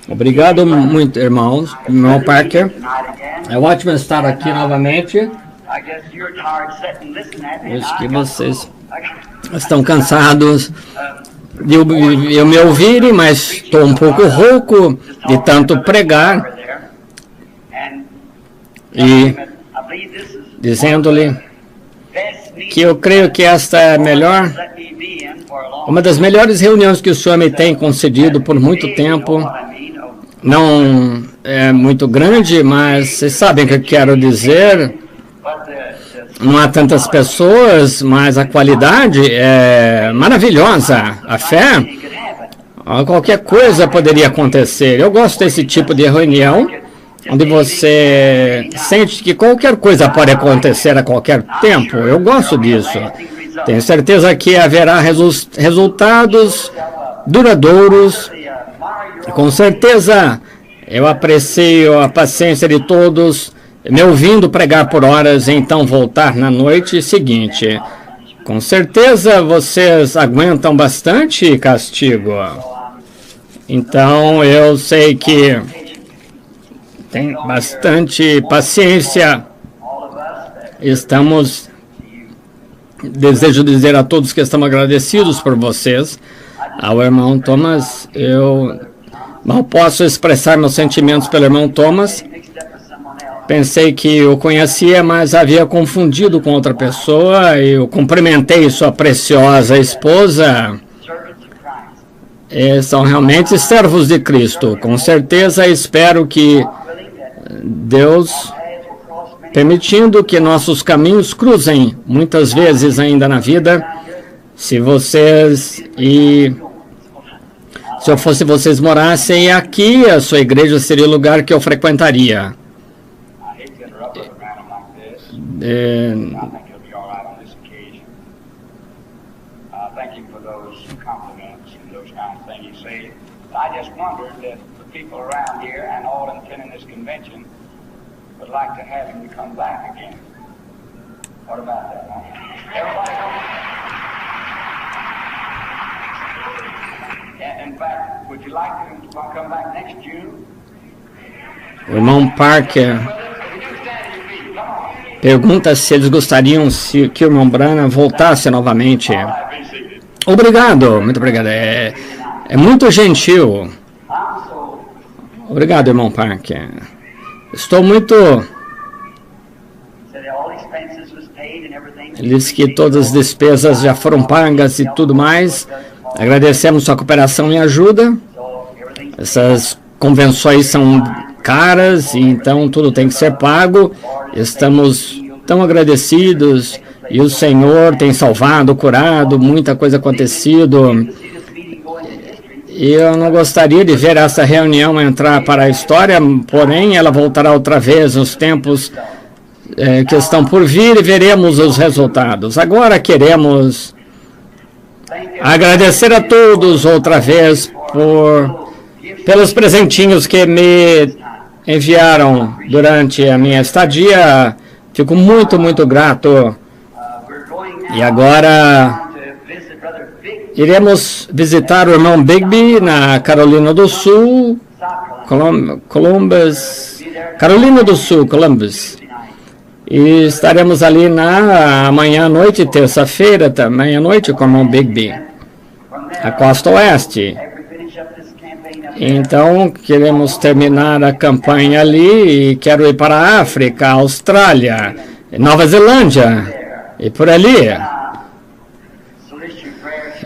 Obrigado muito, irmãos. Irmão Parker. É ótimo estar aqui novamente. Acho que vocês estão cansados de eu me ouvirem, mas estou um pouco rouco de tanto pregar. E dizendo-lhe que eu creio que esta é uma das melhores reuniões que o Senhor me tem concedido por muito tempo. Não é muito grande, mas vocês sabem o que eu quero dizer. Não há tantas pessoas, mas a qualidade é maravilhosa. A fé, qualquer coisa poderia acontecer. Eu gosto desse tipo de reunião, onde você sente que qualquer coisa pode acontecer a qualquer tempo. Eu gosto disso. Tenho certeza que haverá resultados duradouros. Com certeza, eu aprecio a paciência de todos, me ouvindo pregar por horas e então voltar na noite seguinte. Com certeza, vocês aguentam bastante castigo. Então, eu sei que tem bastante paciência. Desejo dizer a todos que estamos agradecidos por vocês. Ao irmão Thomas, eu não posso expressar meus sentimentos pelo irmão Thomas. Pensei que o conhecia, mas havia confundido com outra pessoa. Eu cumprimentei sua preciosa esposa. São realmente servos de Cristo. Com certeza, espero que Deus, permitindo que nossos caminhos cruzem muitas vezes ainda na vida, se eu fosse vocês morassem aqui, a sua igreja seria o lugar que eu frequentaria. O irmão Parker pergunta se eles gostariam que o irmão Branham voltasse novamente. Obrigado, muito obrigado. É muito gentil. Obrigado, irmão Parker. Estou muito... Ele disse que todas as despesas já foram pagas e tudo mais. Agradecemos sua cooperação e ajuda. Essas convenções são caras, então tudo tem que ser pago. Estamos tão agradecidos e o Senhor tem salvado, curado, muita coisa acontecido. E eu não gostaria de ver essa reunião entrar para a história, porém ela voltará outra vez nos tempos que estão por vir e veremos os resultados. Agora queremos agradecer a todos outra vez pelos presentinhos que me enviaram durante a minha estadia. Fico muito, muito grato. E agora iremos visitar o irmão Bigby na Carolina do Sul, Carolina do Sul, Columbus. E estaremos ali amanhã à noite, terça-feira, também à noite, com o irmão Bigby, a costa oeste. Então, queremos terminar a campanha ali e quero ir para a África, Austrália, Nova Zelândia e por ali.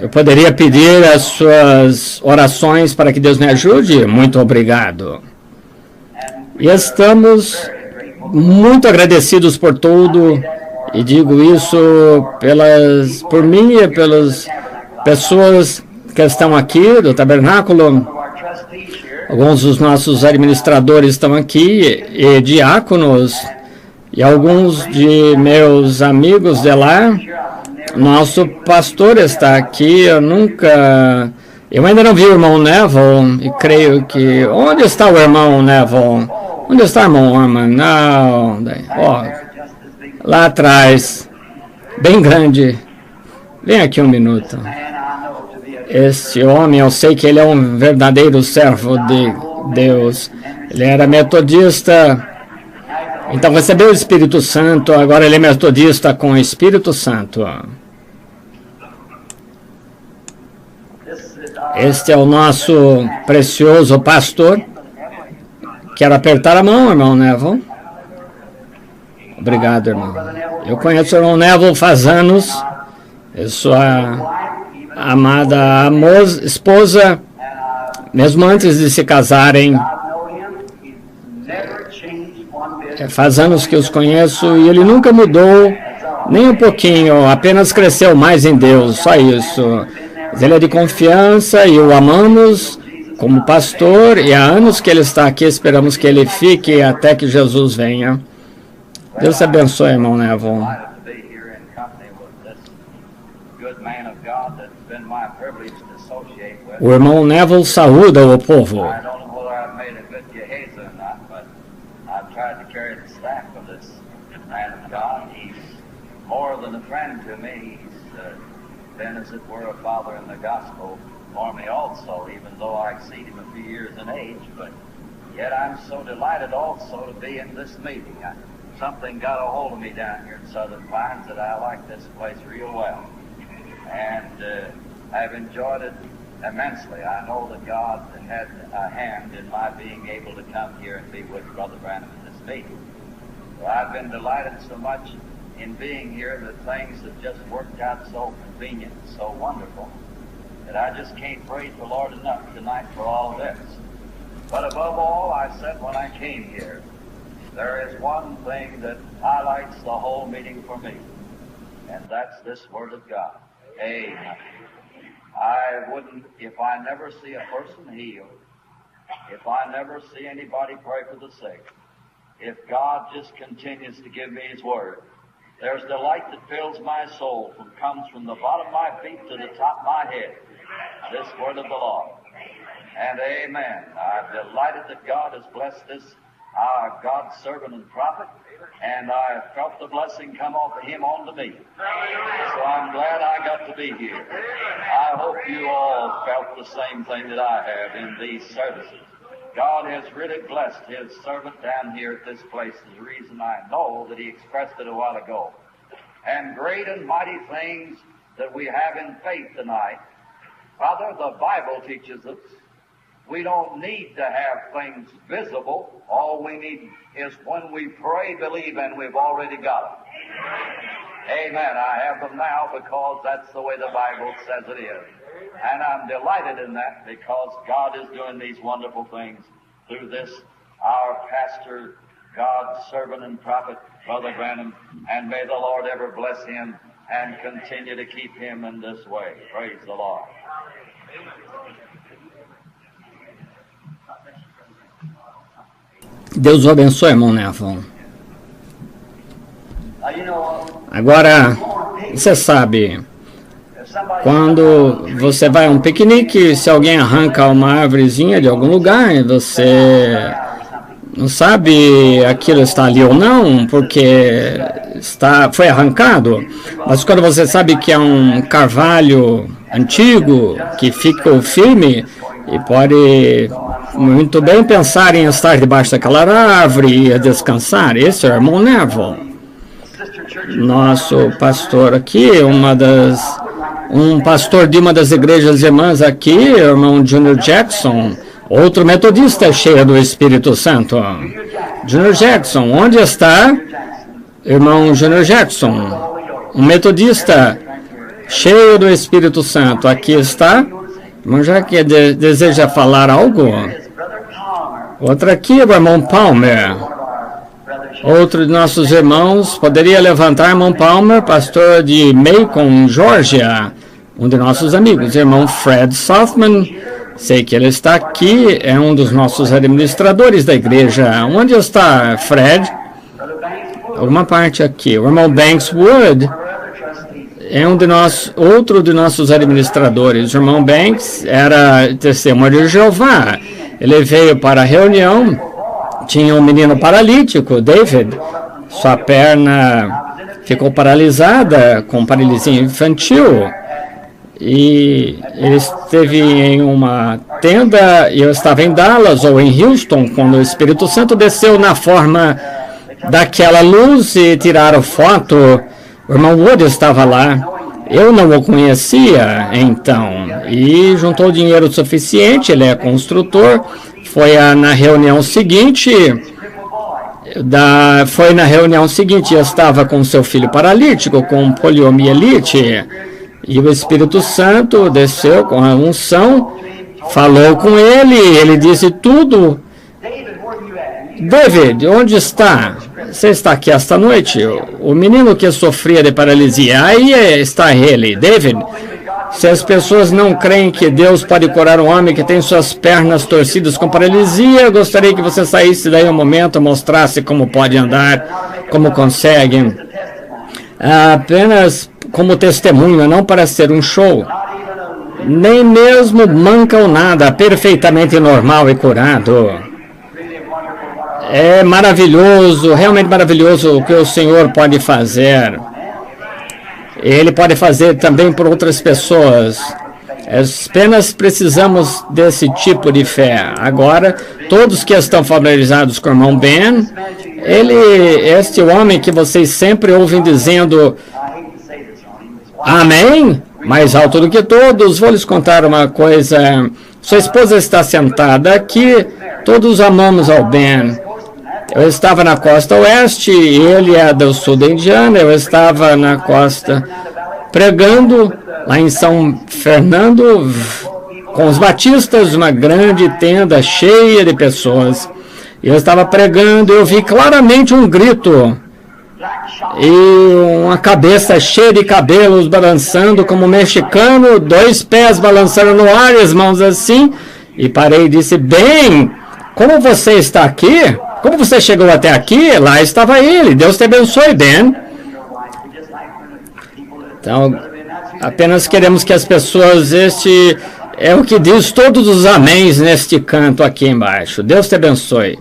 Eu poderia pedir as suas orações para que Deus me ajude? Muito obrigado. E estamos muito agradecidos por tudo, e digo isso por mim e pelas pessoas que estão aqui do tabernáculo. Alguns dos nossos administradores estão aqui, e diáconos, e alguns de meus amigos de lá. Nosso pastor está aqui. Eu ainda não vi o irmão Neville, e creio que... Onde está o irmão Neville? Onde está o irmão Orman? Não. Lá atrás. Bem grande. Vem aqui um minuto. Esse homem, eu sei que ele é um verdadeiro servo de Deus. Ele era metodista, então recebeu o Espírito Santo, agora ele é metodista com o Espírito Santo. Este é o nosso precioso pastor. Quero apertar a mão, irmão Neville. Obrigado, irmão. Eu conheço o irmão Neville faz anos. Eu sou a amada esposa, mesmo antes de se casarem. Faz anos que os conheço e ele nunca mudou nem um pouquinho, apenas cresceu mais em Deus, só isso. Ele é de confiança e o amamos como pastor, e há anos que ele está aqui, esperamos que ele fique até que Jesus venha. Deus te abençoe, irmão Neville. O irmão Neville saúda o povo. Been, as it were, a father in the gospel for me also, even though I exceed him a few years in age, but yet I'm so delighted also to be in this meeting. Something got a hold of me down here in Southern Pines that I like this place real well, and I've enjoyed it immensely. I know that God had a hand in my being able to come here and be with Brother Branham in this meeting. So I've been delighted so much in being here that things have just worked out so convenient and so wonderful that I just can't praise the Lord enough tonight for all this. But above all, I said when I came here, there is one thing that highlights the whole meeting for me, and that's this Word of God. Amen. I wouldn't, if I never see a person healed, if I never see anybody pray for the sick, if God just continues to give me His Word, there's delight that fills my soul and comes from the bottom of my feet to the top of my head. This word of the Lord. And amen. I'm delighted that God has blessed this, our God's servant and prophet, and I have felt the blessing come off of him onto me. So I'm glad I got to be here. I hope you all felt the same thing that I have in these services. God has really blessed His servant down here at this place. Is the reason I know that He expressed it a while ago. And great and mighty things that we have in faith tonight. Father, the Bible teaches us we don't need to have things visible. All we need is when we pray, believe, and we've already got them. Amen. I have them now because that's the way the Bible says it is. And I'm delighted in that because God is doing these wonderful things through this, our pastor, God's servant and prophet, Brother Branham, and may the Lord ever bless him and continue to keep him in this way. Praise the Lord. Deus o abençoe, irmão Neville. Agora, você sabe, quando você vai a um piquenique, se alguém arranca uma árvorezinha de algum lugar, você não sabe aquilo está ali ou não, porque foi arrancado. Mas quando você sabe que é um carvalho antigo, que ficou firme, e pode muito bem pensar em estar debaixo daquela árvore e descansar. Esse é o irmão Neville. Nosso pastor aqui, um pastor de uma das igrejas irmãs aqui, o irmão Junior Jackson, outro metodista cheio do Espírito Santo. Junior Jackson, onde está irmão Junior Jackson? Um metodista cheio do Espírito Santo. Aqui está. Irmão, já que deseja falar algo? Outra aqui, o irmão Palmer. Outro de nossos irmãos, poderia levantar, irmão Palmer, pastor de Macon, Georgia, um de nossos amigos, irmão Fred Southman. Sei que ele está aqui, é um dos nossos administradores da igreja. Onde está Fred? Alguma parte aqui. O irmão Banks Wood é outro de nossos administradores. O irmão Banks era testemunho de Jeová. Ele veio para a reunião, tinha um menino paralítico, David. Sua perna ficou paralisada, com paralisia infantil. E ele esteve em uma tenda, e eu estava em Dallas ou em Houston, quando o Espírito Santo desceu na forma daquela luz e tiraram foto. O irmão Wood estava lá. Eu não o conhecia, então, e juntou dinheiro suficiente, ele é construtor. Foi na reunião seguinte, eu estava com seu filho paralítico, com poliomielite, e o Espírito Santo desceu com a unção, falou com ele disse tudo. David, onde está? Você está aqui esta noite? O menino que sofria de paralisia, aí está ele. David, se as pessoas não creem que Deus pode curar um homem que tem suas pernas torcidas com paralisia, eu gostaria que você saísse daí um momento, mostrasse como pode andar, como consegue. Apenas como testemunho, não para ser um show. Nem mesmo manca ou nada, perfeitamente normal e curado. É maravilhoso, realmente maravilhoso o que o Senhor pode fazer. Ele pode fazer também por outras pessoas. Apenas precisamos desse tipo de fé. Agora, todos que estão familiarizados com o irmão Ben, este homem que vocês sempre ouvem dizendo amém, mais alto do que todos, vou lhes contar uma coisa. Sua esposa está sentada aqui, todos amamos ao Ben. Eu estava na costa oeste, ele é do sul da Indiana, eu estava na costa pregando lá em São Fernando com os batistas, uma grande tenda cheia de pessoas. Eu estava pregando, eu vi claramente um grito e uma cabeça cheia de cabelos balançando como um mexicano, 2 pés balançando no ar, as mãos assim, e parei e disse: bem, como você está aqui? Como você chegou até aqui? Lá estava ele. Deus te abençoe, Ben. Então, apenas queremos que as pessoas, este é o que diz todos os améns neste canto aqui embaixo. Deus te abençoe.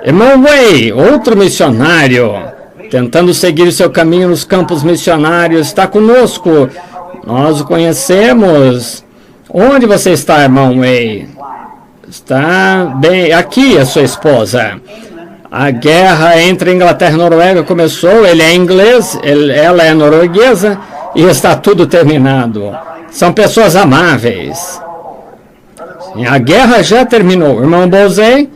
Irmão Way, outro missionário, tentando seguir seu caminho nos campos missionários, está conosco. Nós o conhecemos. Onde você está, irmão Way? Está bem, aqui a sua esposa. A guerra entre Inglaterra e Noruega começou, ele é inglês, ela é norueguesa, e está tudo terminado. São pessoas amáveis. A guerra já terminou. O irmão Bozei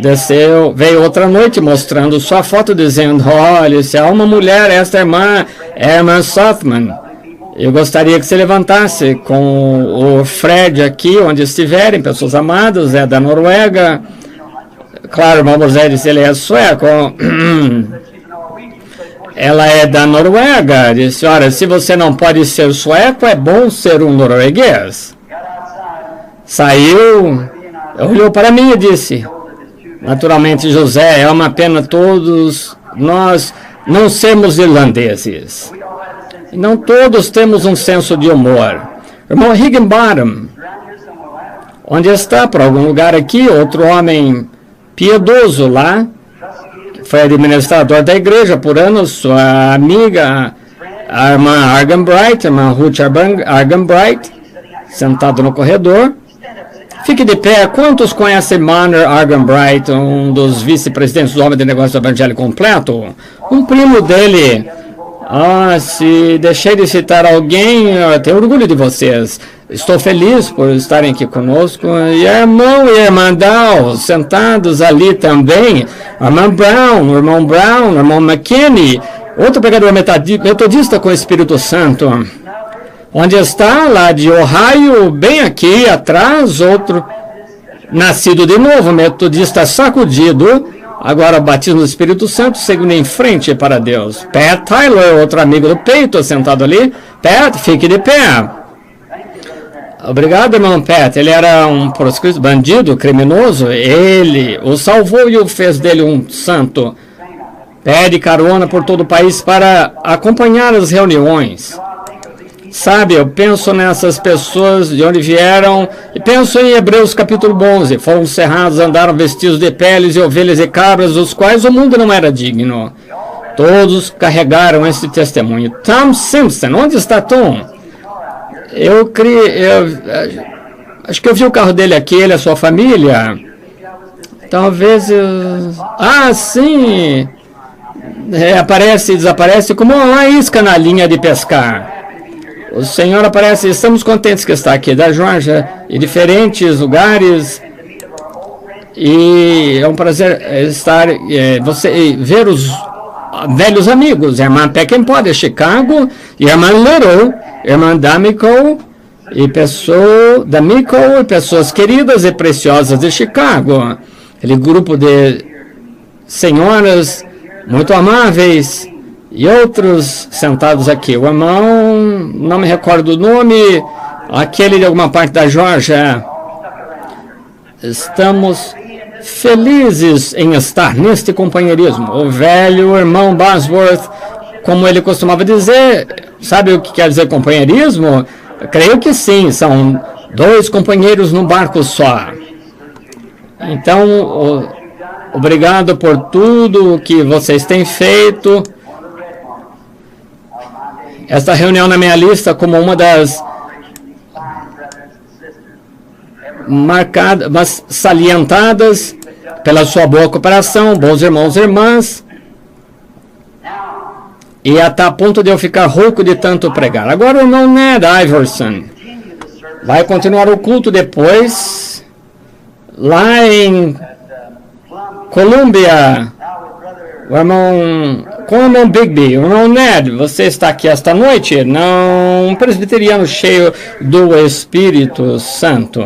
desceu, veio outra noite mostrando sua foto, dizendo: olha, se há uma mulher, esta irmã é a irmã Sothman. Eu gostaria que você levantasse com o Fred aqui, onde estiverem, pessoas amadas, é da Noruega. Claro, o irmão José disse, ele é sueco. Ela é da Noruega. Disse, olha, se você não pode ser sueco, é bom ser um norueguês. Saiu, olhou para mim e disse, naturalmente, José, é uma pena todos nós não sermos irlandeses. Não todos temos um senso de humor. Irmão Higginbottom, onde está? Por algum lugar aqui, outro homem piedoso lá, foi administrador da igreja por anos, sua amiga, a irmã Arganbright, a irmã Ruth Arganbright, sentado no corredor. Fique de pé. Quantos conhecem Manor Arganbright, um dos vice-presidentes do Homem de Negócios Evangélico Completo? Um primo dele. Se deixei de citar alguém, eu tenho orgulho de vocês. Estou feliz por estarem aqui conosco. E a irmão e a irmã Dow, sentados ali também. A irmã Brown, o irmão McKinney, outro pregador metodista com o Espírito Santo. Onde está? Lá de Ohio, bem aqui atrás, outro nascido de novo, metodista sacudido. Agora, batismo do Espírito Santo, seguindo em frente para Deus. Pat Tyler, outro amigo do peito, sentado ali. Pat, fique de pé. Obrigado, irmão Pat. Ele era um proscrito, bandido, criminoso. Ele o salvou e o fez dele um santo. Pede carona por todo o país para acompanhar as reuniões. Sabe, eu penso nessas pessoas de onde vieram, e penso em Hebreus capítulo 11, foram cerrados, andaram vestidos de peles e ovelhas e cabras, dos quais o mundo não era digno. Todos carregaram esse testemunho. Tom Simpson, onde está Tom? Acho que eu vi o carro dele aqui, ele e a sua família. Talvez... sim! Aparece e desaparece como uma isca na linha de pescar. O Senhor aparece, estamos contentes que está aqui, da Georgia, em diferentes lugares. E é um prazer estar, ver os velhos amigos, irmã Peckinpah de Chicago, irmã Little, irmã D'Amico, e pessoas queridas e preciosas de Chicago. Aquele grupo de senhoras muito amáveis e outros sentados aqui. O irmão, não me recordo o nome, aquele de alguma parte da Geórgia. Estamos felizes em estar neste companheirismo. O velho irmão Bosworth, como ele costumava dizer, sabe o que quer dizer companheirismo? Eu creio que sim, são dois companheiros num barco só. Então, obrigado por tudo que vocês têm feito. Esta reunião na minha lista como uma das marcadas, mas salientadas pela sua boa cooperação, bons irmãos e irmãs. E até a ponto de eu ficar rouco de tanto pregar. Agora o irmão Ned Iverson vai continuar o culto depois, lá em Colômbia. O irmão Bigby, o irmão Ned, você está aqui esta noite? Não, um presbiteriano cheio do Espírito Santo.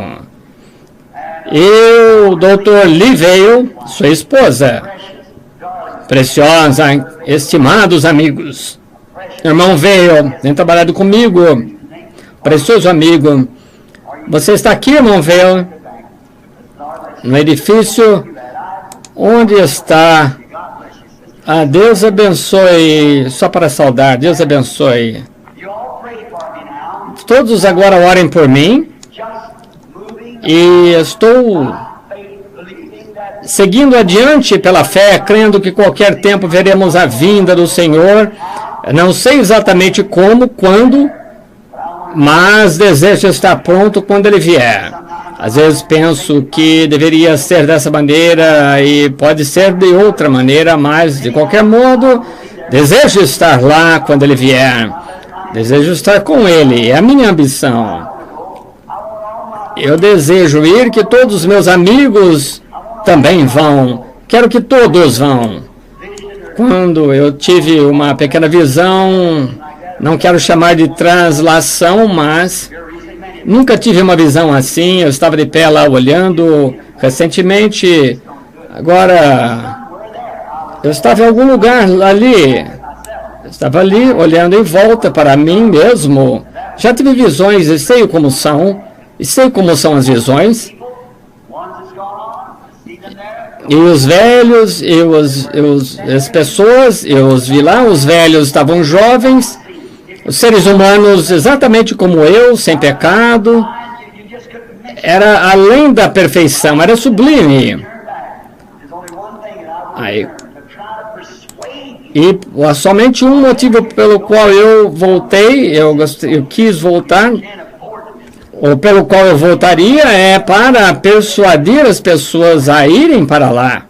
E o Dr. Lee Vale, sua esposa. Preciosa, estimados amigos. Irmão Vale, tem trabalhado comigo. Precioso amigo. Você está aqui, irmão Vale? No edifício onde está... Deus abençoe, só para saudar, Deus abençoe. Todos agora orem por mim. E estou seguindo adiante pela fé, crendo que qualquer tempo veremos a vinda do Senhor. Não sei exatamente como, quando, mas desejo estar pronto quando Ele vier. Às vezes penso que deveria ser dessa maneira e pode ser de outra maneira, mas de qualquer modo, desejo estar lá quando Ele vier. Desejo estar com Ele, é a minha ambição. Eu desejo ir, que todos os meus amigos também vão. Quero que todos vão. Quando eu tive uma pequena visão, não quero chamar de translação, mas nunca tive uma visão assim. Eu estava de pé lá olhando recentemente. Agora, eu estava em algum lugar ali. Eu estava ali olhando em volta para mim mesmo. Já tive visões e sei como são. E sei como são as visões. E os velhos, as pessoas, eu os vi lá, os velhos estavam jovens, os seres humanos exatamente como eu, sem pecado. Era além da perfeição, era sublime. E somente um motivo pelo qual eu voltei, eu quis voltar, ou pelo qual eu voltaria, é para persuadir as pessoas a irem para lá.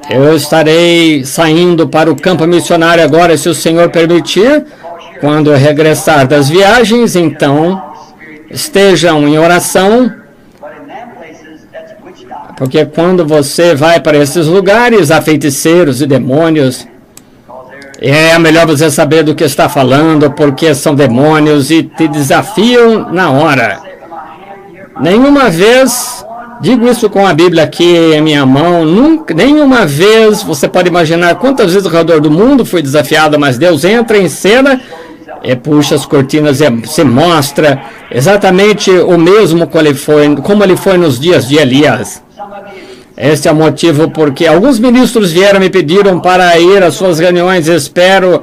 Eu estarei saindo para o campo missionário agora, se o Senhor permitir, quando eu regressar das viagens. Então, estejam em oração, porque quando você vai para esses lugares, há feiticeiros e demônios. É melhor você saber do que está falando, porque são demônios e te desafiam na hora. Nenhuma vez, digo isso com a Bíblia aqui em minha mão, nenhuma vez, você pode imaginar quantas vezes ao redor do mundo foi desafiado, mas Deus entra em cena e puxa as cortinas e se mostra exatamente o mesmo como ele foi nos dias de Elias. Este é o motivo porque alguns ministros vieram e me pediram para ir às suas reuniões. Espero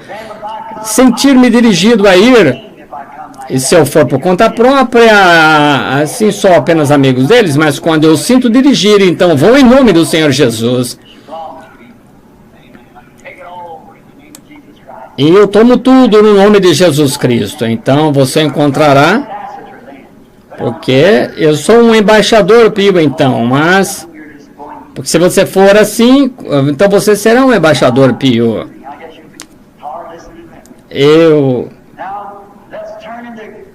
sentir-me dirigido a ir. E se eu for por conta própria, assim sou apenas amigos deles, mas quando eu sinto dirigir, então vou em nome do Senhor Jesus. E eu tomo tudo no nome de Jesus Cristo. Então você encontrará, porque eu sou um embaixador pio, então, mas, porque se você for assim, então você será um embaixador pio.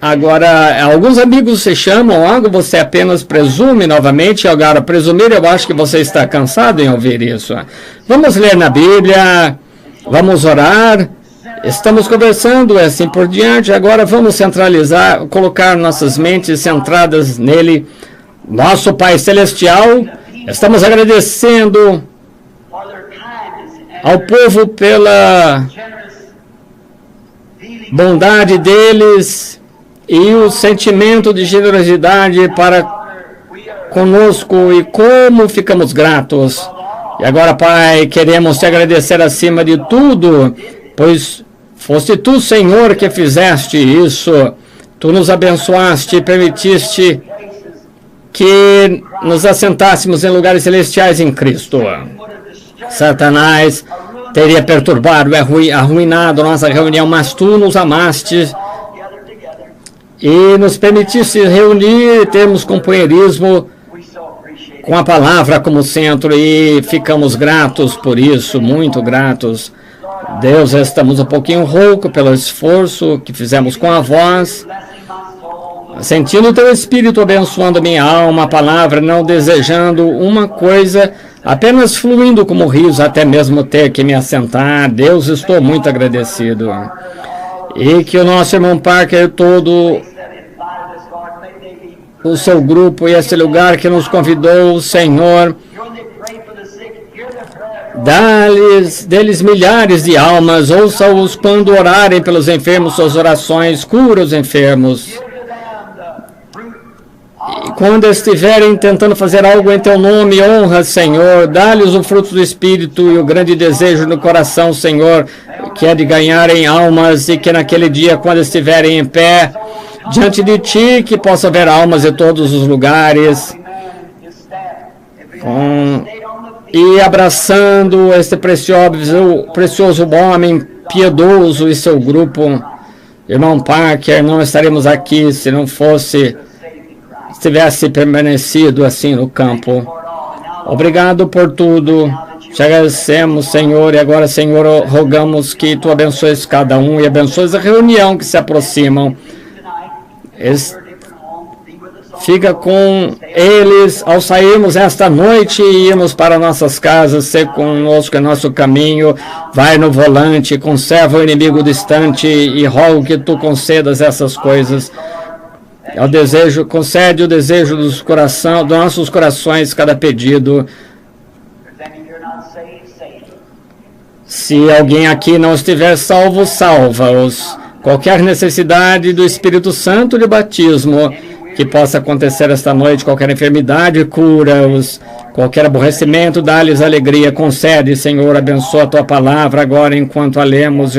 Agora, alguns amigos se chamam algo, você apenas presume novamente. Agora, presumir, eu acho que você está cansado em ouvir isso. Vamos ler na Bíblia, vamos orar, estamos conversando assim por diante. Agora vamos centralizar, colocar nossas mentes centradas nele. Nosso Pai Celestial, estamos agradecendo ao povo pela bondade deles e o sentimento de generosidade para conosco e como ficamos gratos. E agora, Pai, queremos te agradecer acima de tudo, pois foste tu, Senhor, que fizeste isso. Tu nos abençoaste e permitiste que nos assentássemos em lugares celestiais em Cristo. Satanás teria perturbado e arruinado nossa reunião, mas tu nos amaste e nos permitisse reunir e termos companheirismo com a palavra como centro, e ficamos gratos por isso, muito gratos. Deus, estamos um pouquinho rouco pelo esforço que fizemos com a voz, sentindo o teu Espírito abençoando minha alma, a palavra, não desejando uma coisa, apenas fluindo como rios, até mesmo ter que me assentar. Deus, estou muito agradecido. E que o nosso irmão Parker, todo o seu grupo e esse lugar que nos convidou, Senhor, dá-lhes milhares de almas, ouça-os quando orarem pelos enfermos, suas orações, cura os enfermos. E quando estiverem tentando fazer algo em teu nome, honra, Senhor, dá-lhes o fruto do Espírito e o grande desejo no coração, Senhor, que é de ganharem almas, e que naquele dia, quando estiverem em pé diante de ti, que possa haver almas em todos os lugares, e abraçando este precioso homem piedoso e seu grupo. Irmão Parker, não estaremos aqui se não tivesse permanecido assim no campo. Obrigado por tudo. Te agradecemos, Senhor, e agora, Senhor, rogamos que tu abençoes cada um e abençoes a reunião que se aproximam. Fica com eles ao sairmos esta noite e irmos para nossas casas. Ser conosco em nosso caminho. Vai no volante, conserva o inimigo distante e rogo que tu concedas essas coisas. Concede o desejo dos nossos corações, cada pedido. Se alguém aqui não estiver salvo, salva-os. Qualquer necessidade do Espírito Santo de batismo que possa acontecer esta noite, qualquer enfermidade, cura-os. Qualquer aborrecimento, dá-lhes alegria. Concede, Senhor, abençoa a tua palavra agora enquanto a lemos,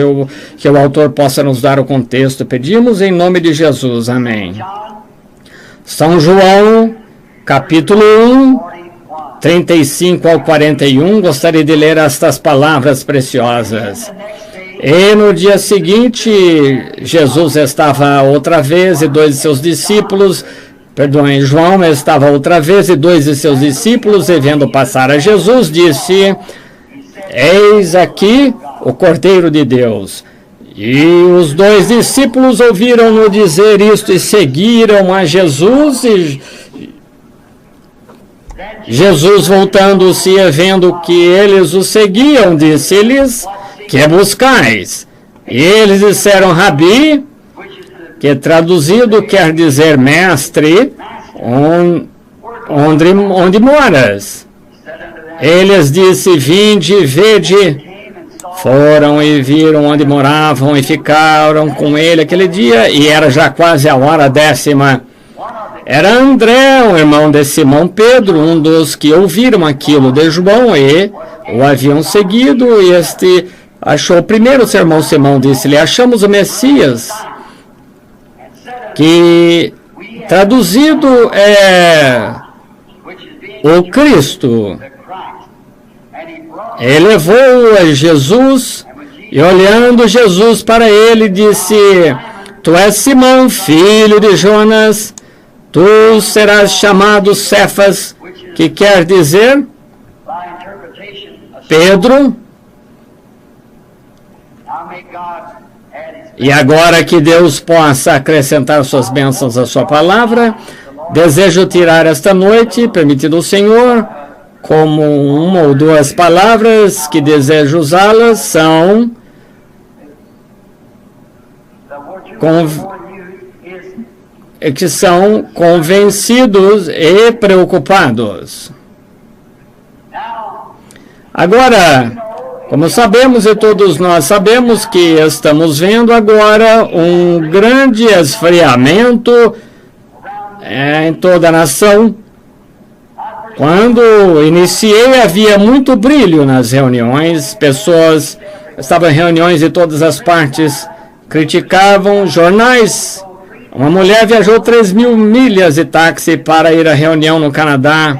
que o autor possa nos dar o contexto. Pedimos em nome de Jesus. Amém. São João, capítulo 1, 35 ao 41. Gostaria de ler estas palavras preciosas. E no dia seguinte, Jesus estava outra vez e dois de seus discípulos, João estava outra vez e dois de seus discípulos, e vendo passar a Jesus, disse: Eis aqui o Cordeiro de Deus. E os dois discípulos ouviram-no dizer isto e seguiram a Jesus. E Jesus, voltando-se e vendo que eles o seguiam, disse-lhes: Que buscais? E eles disseram: Rabi, que traduzido quer dizer mestre, onde moras? Eles disse: Vinde e vede. Foram e viram onde moravam e ficaram com ele aquele dia, e era já quase a hora 10ª. Era André, o irmão de Simão Pedro, um dos que ouviram aquilo de João e o haviam seguido. E este achou primeiro o seu irmão Simão, disse-lhe: Achamos o Messias, que traduzido é o Cristo. Ele levou a Jesus E olhando Jesus para ele, disse: Tu és Simão, filho de Jonas, tu serás chamado Cefas, que quer dizer Pedro. E agora que Deus possa acrescentar suas bênçãos à sua palavra, desejo tirar esta noite, permitido o Senhor, como uma ou duas palavras que desejo usá-las são que são convencidos e preocupados. Agora, como sabemos e todos nós sabemos que estamos vendo agora um grande esfriamento em toda a nação. Quando iniciei, havia muito brilho nas reuniões, pessoas estavam em reuniões de todas as partes, criticavam jornais. Uma mulher viajou 3.000 milhas de táxi para ir à reunião no Canadá.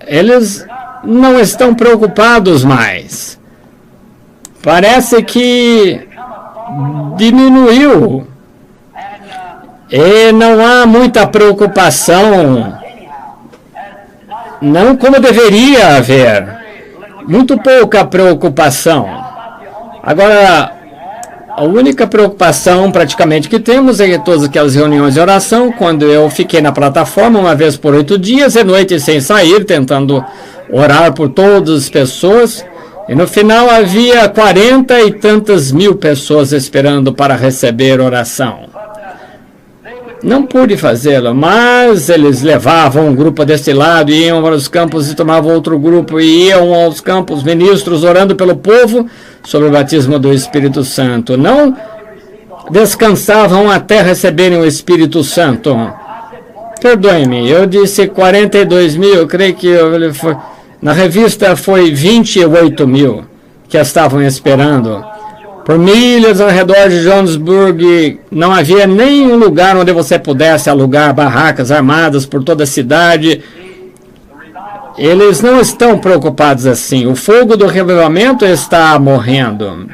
Eles não estão preocupados mais. Parece que diminuiu. E não há muita preocupação. Não como deveria haver. Muito pouca preocupação. Agora, a única preocupação praticamente que temos é que todas aquelas reuniões de oração, quando eu fiquei na plataforma uma vez por 8 dias e noite sem sair, tentando orar por todas as pessoas, e no final havia 40 e tantas mil pessoas esperando para receber oração. Não pude fazê-lo, mas eles levavam um grupo desse lado, iam para os campos e tomavam outro grupo, e iam aos campos, ministros orando pelo povo sobre o batismo do Espírito Santo. Não descansavam até receberem o Espírito Santo. Perdoe-me, eu disse 42 mil, eu creio que na revista foi 28 mil que estavam esperando. Por milhas ao redor de Johannesburg, não havia nenhum lugar onde você pudesse alugar barracas armadas por toda a cidade. Eles não estão preocupados assim. O fogo do revivamento está morrendo.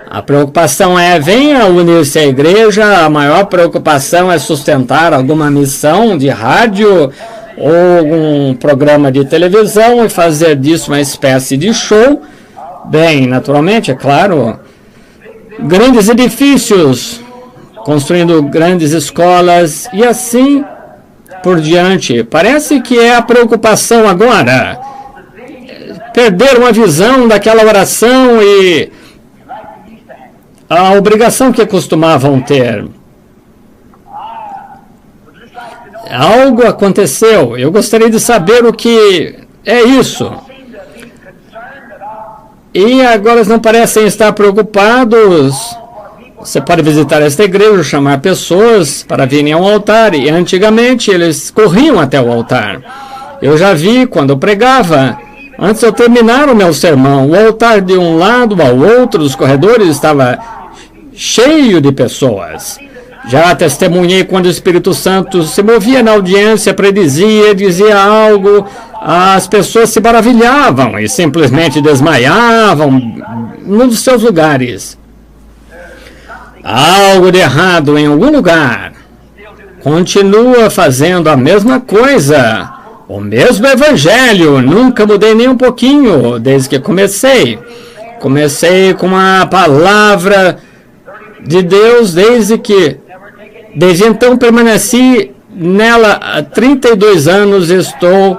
A preocupação é: venha unir-se à igreja. A maior preocupação é sustentar alguma missão de rádio ou um programa de televisão e fazer disso uma espécie de show. Bem, naturalmente, é claro, grandes edifícios, construindo grandes escolas e assim por diante. Parece que é a preocupação agora. Perderam a visão daquela oração e a obrigação que costumavam ter. Algo aconteceu. Eu gostaria de saber o que é isso. E agora eles não parecem estar preocupados. Você pode visitar esta igreja, chamar pessoas para virem ao altar. E antigamente eles corriam até o altar. Eu já vi quando eu pregava, antes de eu terminar o meu sermão, o altar de um lado ao outro dos corredores estava cheio de pessoas. Já testemunhei quando o Espírito Santo se movia na audiência, predizia, dizia algo, as pessoas se maravilhavam e simplesmente desmaiavam nos seus lugares. Algo de errado em algum lugar. Continua fazendo a mesma coisa, o mesmo evangelho, nunca mudei nem um pouquinho desde que comecei. Comecei com a palavra de Deus desde então permaneci nela há 32 anos, estou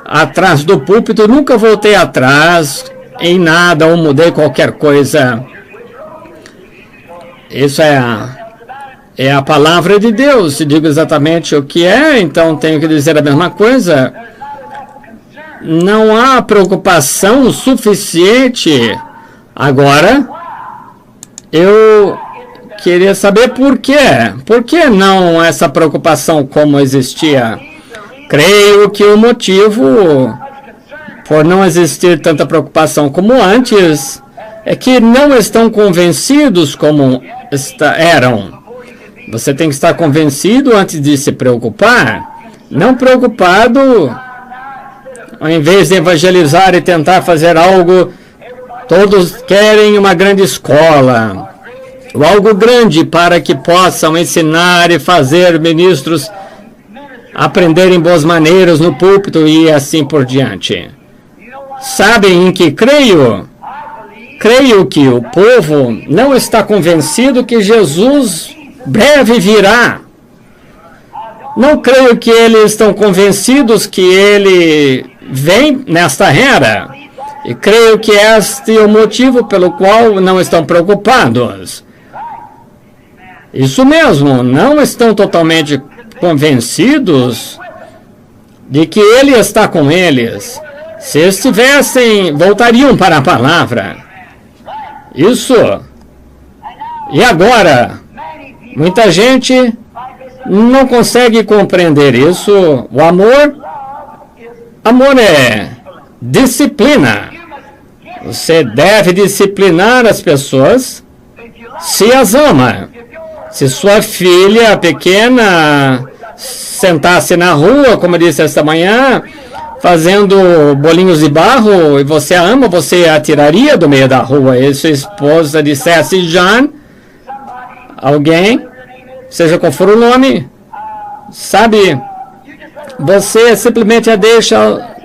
atrás do púlpito, nunca voltei atrás em nada ou mudei qualquer coisa. Isso é a palavra de Deus. Se digo exatamente o que é, então tenho que dizer a mesma coisa. Não há preocupação suficiente. Agora, eu queria saber por quê. Por que não essa preocupação como existia? Creio que o motivo por não existir tanta preocupação como antes é que não estão convencidos como eram. Você tem que estar convencido antes de se preocupar. Não preocupado, ao invés de evangelizar e tentar fazer algo, Todos querem uma grande escola, ou algo grande para que possam ensinar e fazer ministros aprenderem boas maneiras no púlpito e assim por diante. Sabem em que creio? Creio que o povo não está convencido que Jesus breve virá. Não creio que eles estão convencidos que ele vem nesta era. E creio que este é o motivo pelo qual não estão preocupados. Isso mesmo, não estão totalmente convencidos de que ele está com eles. Se estivessem, voltariam para a palavra. Isso. E agora, muita gente não consegue compreender isso. O amor é disciplina. Você deve disciplinar as pessoas se as ama. Se sua filha pequena sentasse na rua, como eu disse esta manhã, fazendo bolinhos de barro, e você a ama, você a tiraria do meio da rua. E sua esposa dissesse, John, alguém, seja qual for o nome, sabe, você simplesmente a deixa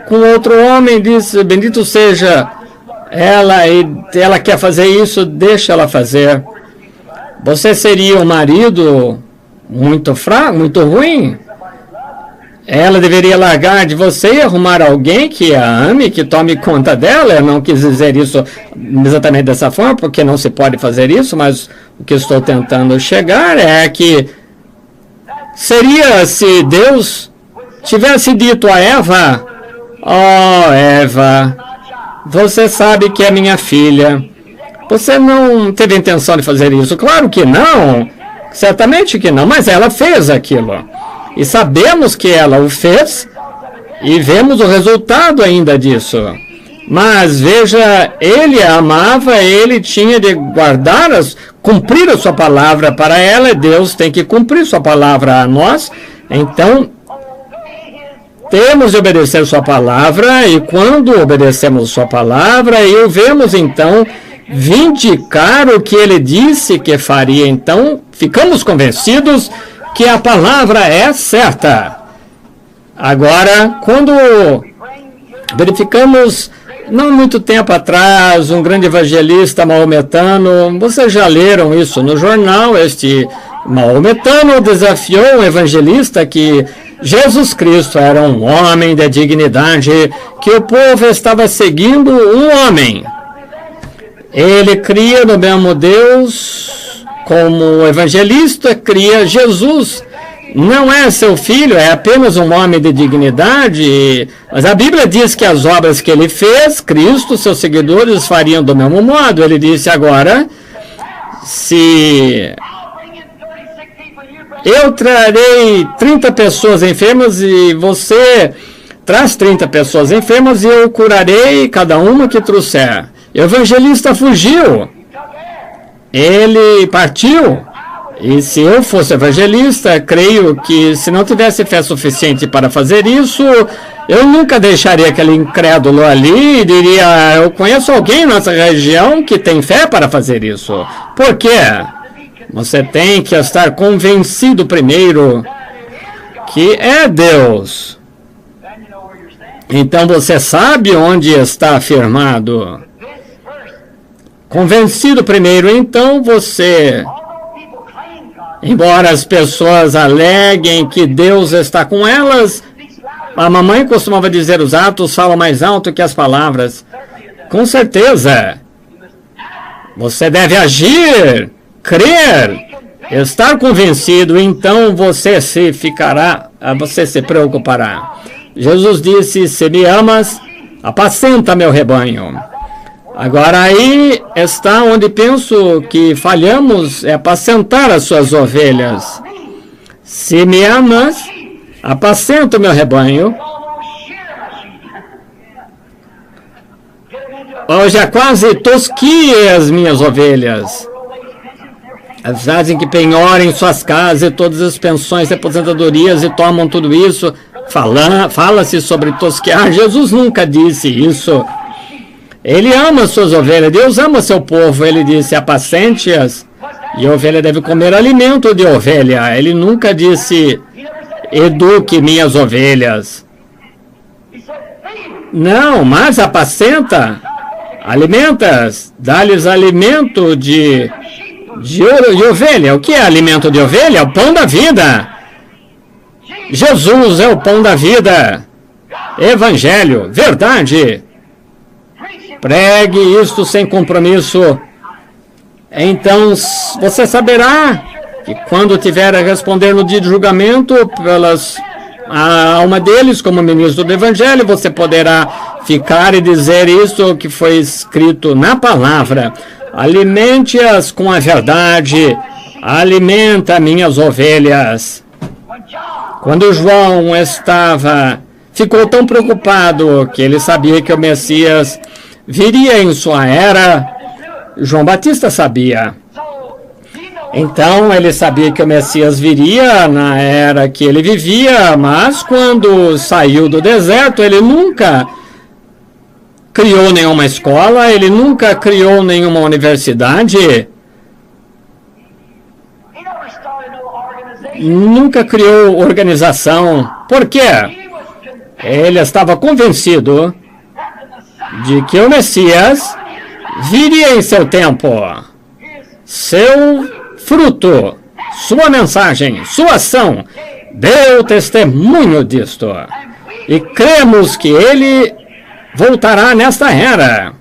com outro homem, diz, bendito seja ela, e ela quer fazer isso, deixa ela fazer. Você seria um marido muito fraco, muito ruim? Ela deveria largar de você e arrumar alguém que a ame, que tome conta dela. Eu não quis dizer isso exatamente dessa forma, porque não se pode fazer isso, mas o que estou tentando chegar é que seria se Deus tivesse dito a Eva, oh, Eva, você sabe que é minha filha. Você não teve intenção de fazer isso? Claro que não. Certamente que não, mas ela fez aquilo. E sabemos que ela o fez e vemos o resultado ainda disso. Mas veja, ele a amava, ele tinha de guardar, cumprir a sua palavra para ela, e Deus tem que cumprir sua palavra a nós. Então, temos de obedecer sua palavra, e quando obedecemos sua palavra, e o vemos então vindicar o que ele disse que faria, então ficamos convencidos que a palavra é certa. Agora, quando verificamos, não muito tempo atrás, um grande evangelista maometano, vocês já leram isso no jornal, este maometano desafiou um evangelista que Jesus Cristo era um homem de dignidade, que o povo estava seguindo um homem. Ele cria no mesmo Deus, como o evangelista cria Jesus. Não é seu filho, é apenas um homem de dignidade. Mas a Bíblia diz que as obras que ele fez, Cristo, seus seguidores fariam do mesmo modo. Ele disse agora, se eu trarei 30 pessoas enfermas e você traz 30 pessoas enfermas e eu curarei cada uma que trouxer. O evangelista fugiu. Ele partiu. E se eu fosse evangelista, creio que se não tivesse fé suficiente para fazer isso, eu nunca deixaria aquele incrédulo ali e diria, eu conheço alguém nessa região que tem fé para fazer isso. Por quê? Você tem que estar convencido primeiro que é Deus. Então você sabe onde está afirmado. Convencido primeiro, então você, embora as pessoas aleguem que Deus está com elas, a mamãe costumava dizer, os atos falam mais alto que as palavras. Com certeza, você deve agir, crer, estar convencido, então você se preocupará. Jesus disse, se me amas, apacenta meu rebanho. Agora aí está onde penso que falhamos, é apacentar as suas ovelhas. Se me amas, apacenta o meu rebanho. Eu já quase tosquiei as minhas ovelhas. Elas fazem que penhorem suas casas e todas as pensões de aposentadorias e tomam tudo isso. Fala-se sobre tosquear. Jesus nunca disse isso. Ele ama suas ovelhas, Deus ama seu povo. Ele disse, apacente-as, e a ovelha deve comer alimento de ovelha. Ele nunca disse, eduque minhas ovelhas. Não, mas apacenta, alimenta-as, dá-lhes alimento de ovelha. O que é alimento de ovelha? O pão da vida. Jesus é o pão da vida. Evangelho, verdade. Pregue isto sem compromisso. Então você saberá que quando tiver a responder no dia de julgamento a alma deles como ministro do Evangelho, você poderá ficar e dizer isso que foi escrito na palavra. Alimente-as com a verdade. Alimenta minhas ovelhas. Quando João ficou tão preocupado que ele sabia que o Messias viria em sua era, João Batista sabia. Então ele sabia que o Messias viria na era que ele vivia, mas quando saiu do deserto, ele nunca criou nenhuma escola, ele nunca criou nenhuma universidade, nunca criou organização. Por quê? Ele estava convencido de que o Messias viria em seu tempo. Seu fruto, sua mensagem, sua ação, deu testemunho disto. E cremos que ele voltará nesta era.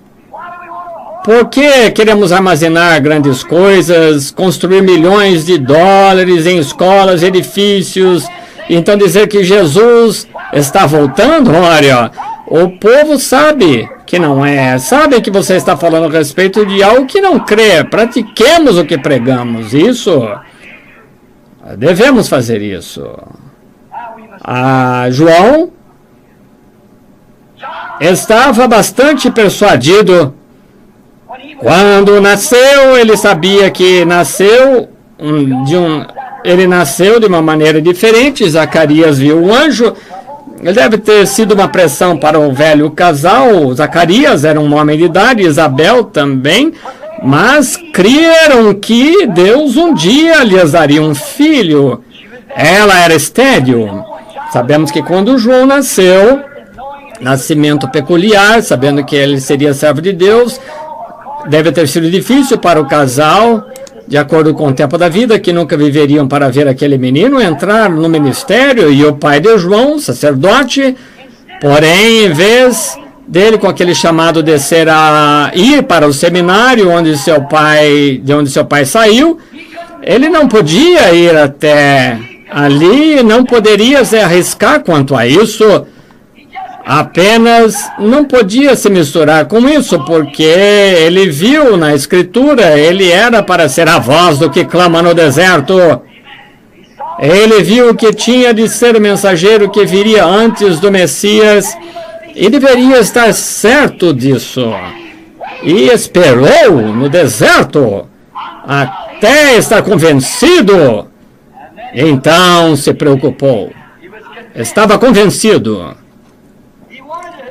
Por que queremos armazenar grandes coisas, construir milhões de dólares em escolas, edifícios, então dizer que Jesus está voltando? Olha, o povo sabe que não é. Sabe que você está falando a respeito de algo que não crê. Pratiquemos o que pregamos. Isso. Devemos fazer isso. João estava bastante persuadido. Quando nasceu, ele sabia que ele nasceu de uma maneira diferente. Zacarias viu o anjo. Ele deve ter sido uma pressão para o velho casal. Zacarias era um homem de idade, Isabel também, mas creram que Deus um dia lhes daria um filho. Ela era estéril. Sabemos que quando João nasceu, nascimento peculiar, sabendo que ele seria servo de Deus, deve ter sido difícil para o casal, de acordo com o tempo da vida, que nunca viveriam para ver aquele menino entrar no ministério, e o pai de João, sacerdote, porém, em vez dele com aquele chamado de ir para o seminário de onde seu pai saiu, ele não podia ir até ali, não poderia se arriscar quanto a isso. Apenas não podia se misturar com isso, porque ele viu na Escritura, ele era para ser a voz do que clama no deserto. Ele viu que tinha de ser o mensageiro que viria antes do Messias, e deveria estar certo disso. E esperou no deserto, até estar convencido. Então se preocupou. Estava convencido.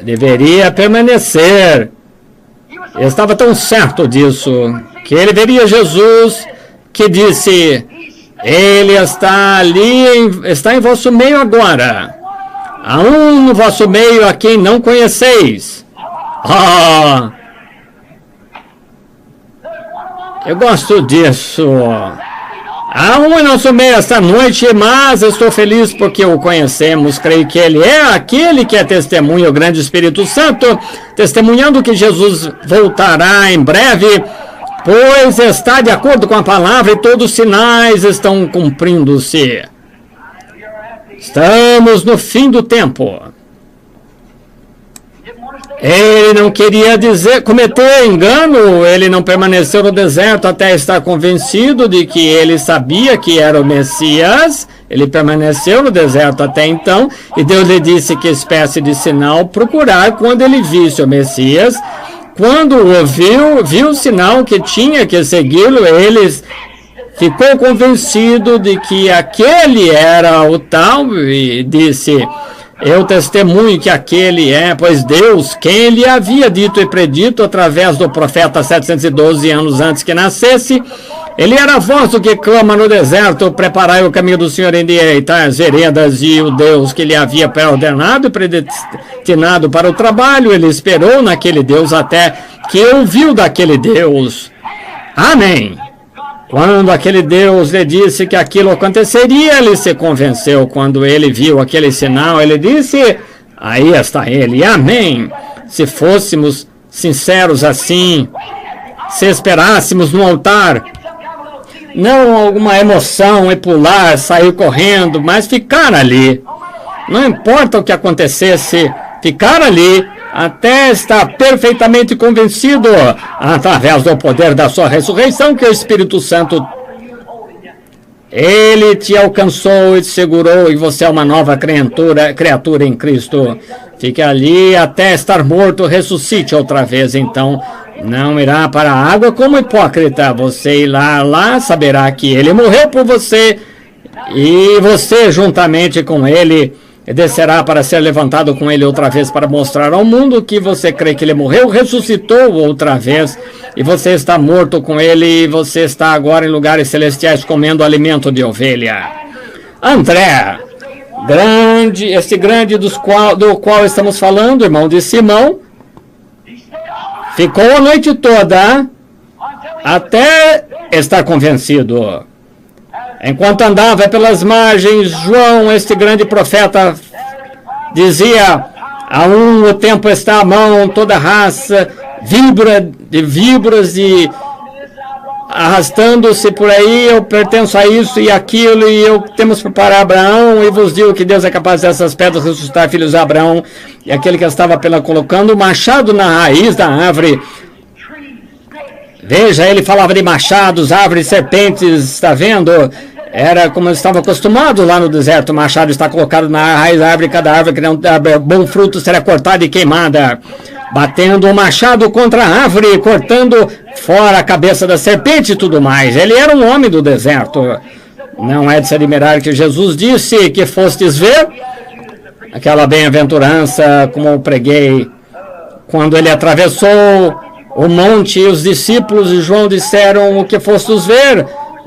Deveria permanecer. Eu estava tão certo disso, que ele veria Jesus, que disse, ele está em vosso meio agora. Há um no vosso meio a quem não conheceis. Eu gosto disso. Há um em nosso meio esta noite, mas estou feliz porque o conhecemos. Creio que ele é aquele que é testemunha, o grande Espírito Santo, testemunhando que Jesus voltará em breve, pois está de acordo com a palavra e todos os sinais estão cumprindo-se. Estamos no fim do tempo. Ele não queria cometer engano, ele não permaneceu no deserto até estar convencido de que ele sabia que era o Messias. Ele permaneceu no deserto até então, e Deus lhe disse que espécie de sinal procurar quando ele visse o Messias. Quando o viu o sinal que tinha que segui-lo, ele ficou convencido de que aquele era o tal, e disse, Eu testemunho que aquele é, pois Deus, quem ele havia dito e predito através do profeta 712 anos antes que nascesse, ele era a voz do que clama no deserto, preparai o caminho do Senhor, endireitai as veredas, e o Deus que ele havia pré-ordenado e predestinado para o trabalho, ele esperou naquele Deus até que ouviu daquele Deus. Amém. Quando aquele Deus lhe disse que aquilo aconteceria, ele se convenceu. Quando ele viu aquele sinal, ele disse, aí está ele. Amém. Se fôssemos sinceros assim, se esperássemos no altar, não alguma emoção e pular, sair correndo, mas ficar ali. Não importa o que acontecesse, ficar ali até estar perfeitamente convencido, através do poder da sua ressurreição, que o Espírito Santo, ele te alcançou e te segurou, e você é uma nova criatura em Cristo. Fique ali até estar morto, ressuscite outra vez, então não irá para a água como hipócrita. Você irá lá, saberá que ele morreu por você, e você juntamente com ele descerá para ser levantado com ele outra vez, para mostrar ao mundo que você crê que ele morreu, ressuscitou outra vez, e você está morto com ele, e você está agora em lugares celestiais comendo alimento de ovelha. André, esse grande do qual estamos falando, irmão de Simão, ficou a noite toda até estar convencido. Enquanto andava pelas margens, João, este grande profeta, dizia, a o tempo está à mão, toda raça, víboras e arrastando-se por aí, eu pertenço a isso e aquilo, e eu temos para Abraão, e vos digo que Deus é capaz dessas pedras ressuscitar filhos de Abraão, e aquele que estava colocando o machado na raiz da árvore. Veja, ele falava de machados, árvores, serpentes, está vendo? Era como eu estava acostumado lá no deserto, o machado está colocado na raiz da árvore, cada árvore que não dá bom fruto será cortada e queimada. Batendo o machado contra a árvore, cortando fora a cabeça da serpente e tudo mais. Ele era um homem do deserto. Não é de se admirar que Jesus disse que fostes ver aquela bem-aventurança, como eu preguei, quando ele atravessou o monte, e os discípulos de João disseram, o que fostes ver?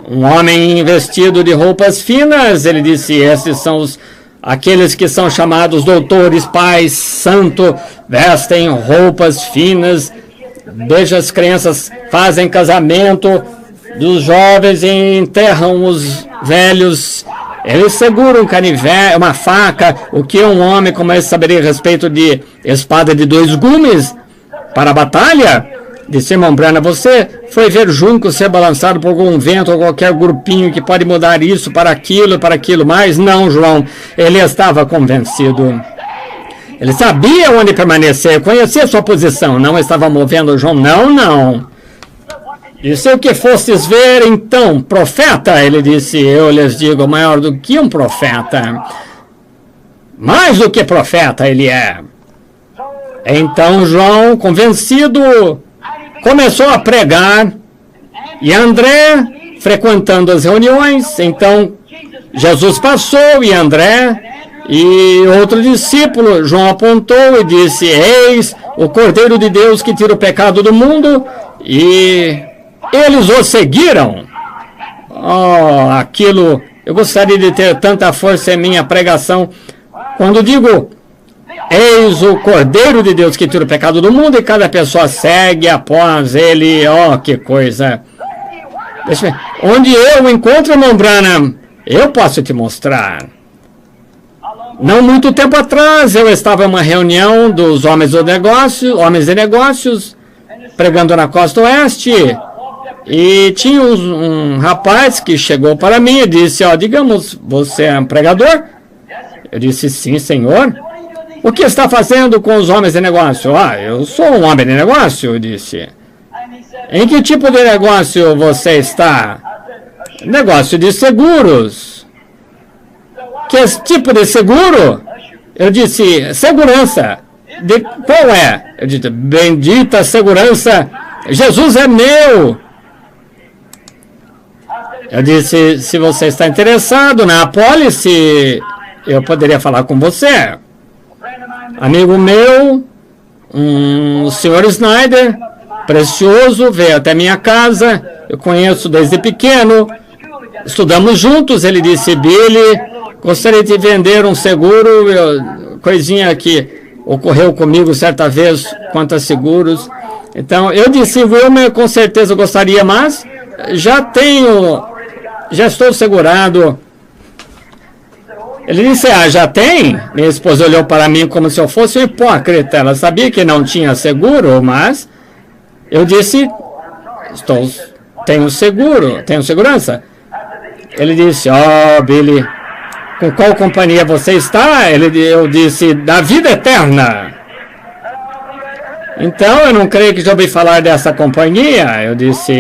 Um homem vestido de roupas finas. Ele disse, esses são aqueles que são chamados doutores, pais, santo, vestem roupas finas. Veja, as crianças fazem casamento dos jovens e enterram os velhos. Eles seguram um canivete, uma faca. O que um homem como esse saberia a respeito de espada de 2 gumes para a batalha? Disse, irmão Branham, você foi ver junco ser balançado por algum vento ou qualquer grupinho que pode mudar isso para aquilo mais? Não, João, ele estava convencido. Ele sabia onde permanecer, conhecia sua posição, não estava movendo João, não. Disse, o que fostes ver, então, profeta? Ele disse, eu lhes digo, maior do que um profeta. Mais do que profeta ele é. Então João, convencido, começou a pregar, e André, frequentando as reuniões, então Jesus passou, e André e outro discípulo, João apontou e disse, eis o Cordeiro de Deus que tira o pecado do mundo, e eles o seguiram. Oh, aquilo, eu gostaria de ter tanta força em minha pregação, quando digo, eis o Cordeiro de Deus que tira o pecado do mundo, e cada pessoa segue após ele. Oh, que coisa. Deixa eu ver. Onde eu encontro, irmão Branham, eu posso te mostrar. Não muito tempo atrás, eu estava em uma reunião dos homens de negócios, pregando na costa oeste, e tinha um rapaz que chegou para mim e disse, ó, digamos, você é um pregador? Eu disse, sim, senhor. O que está fazendo com os homens de negócio? Ah, eu sou um homem de negócio, eu disse. Em que tipo de negócio você está? Negócio de seguros. Que tipo de seguro? Eu disse, segurança. De qual é? Eu disse, bendita segurança, Jesus é meu. Eu disse, se você está interessado na apólice, eu poderia falar com você. amigo meu, um senhor Snyder, precioso, veio até minha casa, eu conheço desde pequeno, estudamos juntos. Ele disse: Billy, gostaria de vender um seguro, coisinha que ocorreu comigo certa vez quanto a seguros. Então eu disse: Wilmer, com certeza gostaria, mas já estou segurado. Ele disse: já tem? Minha esposa olhou para mim como se eu fosse um hipócrita. Ela sabia que não tinha seguro, mas eu disse: tenho seguro, tenho segurança. Ele disse: Billy, com qual companhia você está? Eu disse: da vida eterna. Então, eu não creio que já ouvi falar dessa companhia. Eu disse: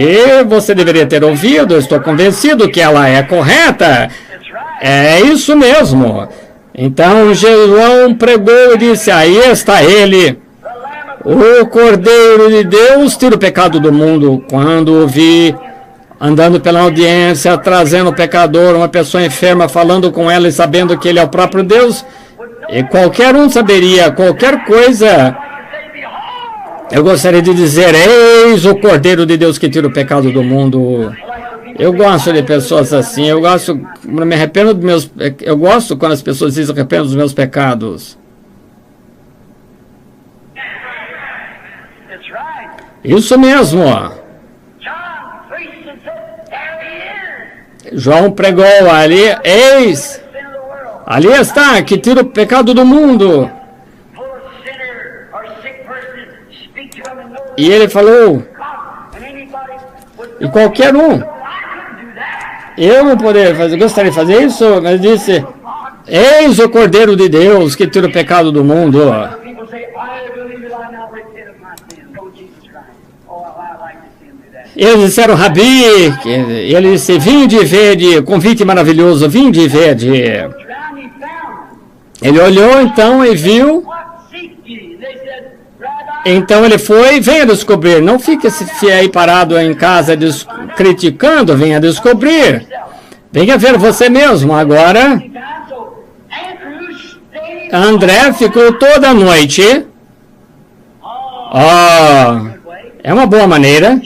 você deveria ter ouvido, eu estou convencido que ela é correta. É isso mesmo. Então, João pregou e disse: aí está ele, o Cordeiro de Deus, tira o pecado do mundo. Quando o vi andando pela audiência, trazendo o pecador, uma pessoa enferma, falando com ela e sabendo que ele é o próprio Deus, e qualquer um saberia qualquer coisa, eu gostaria de dizer: eis o Cordeiro de Deus que tira o pecado do mundo. Eu gosto de pessoas assim. Eu gosto quando as pessoas dizem: arrependo dos meus pecados. Isso mesmo. João pregou ali: eis, ali está, que tira o pecado do mundo. E ele falou: e qualquer um. Eu não gostaria de fazer isso, mas disse: eis o Cordeiro de Deus que tira o pecado do mundo. Eles disseram: Rabi, ele disse: vinde e vede, convite maravilhoso, vinde e vede. Ele olhou então e viu. Então ele foi: venha descobrir, não fique aí parado em casa criticando, venha descobrir, venha ver você mesmo. Agora, André ficou toda a noite. É uma boa maneira.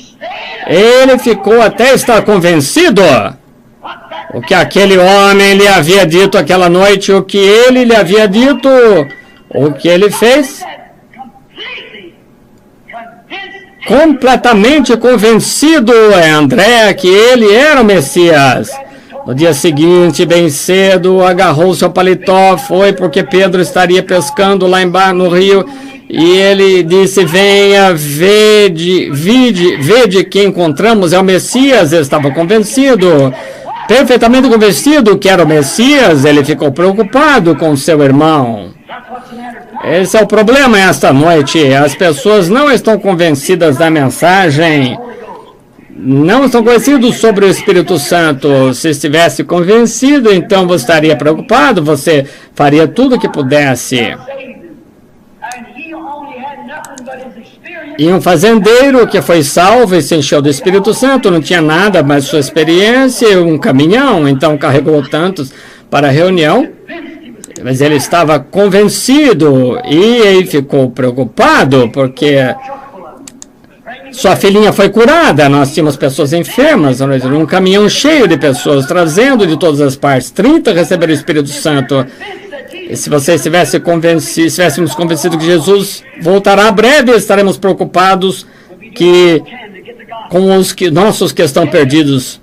Ele ficou até estar convencido o que aquele homem lhe havia dito aquela noite, o que ele lhe havia dito, o que ele fez. Completamente convencido André que ele era o Messias. No dia seguinte, bem cedo, agarrou seu paletó, foi porque Pedro estaria pescando lá embaixo no rio, e ele disse: venha, vede que encontramos, é o Messias. Ele estava convencido, perfeitamente convencido que era o Messias. Ele ficou preocupado com seu irmão. Esse é o problema esta noite. As pessoas não estão convencidas da mensagem, não estão convencidos sobre o Espírito Santo. Se estivesse convencido, então você estaria preocupado, você faria tudo o que pudesse. E um fazendeiro que foi salvo e se encheu do Espírito Santo, não tinha nada mais sua experiência, um caminhão, então carregou tantos para a reunião. Mas ele estava convencido e ele ficou preocupado porque sua filhinha foi curada. Nós tínhamos pessoas enfermas, um caminhão cheio de pessoas trazendo de todas as partes. 30 receberam o Espírito Santo. E se você estivéssemos convencidos que Jesus voltará breve, estaremos preocupados com os nossos que estão perdidos.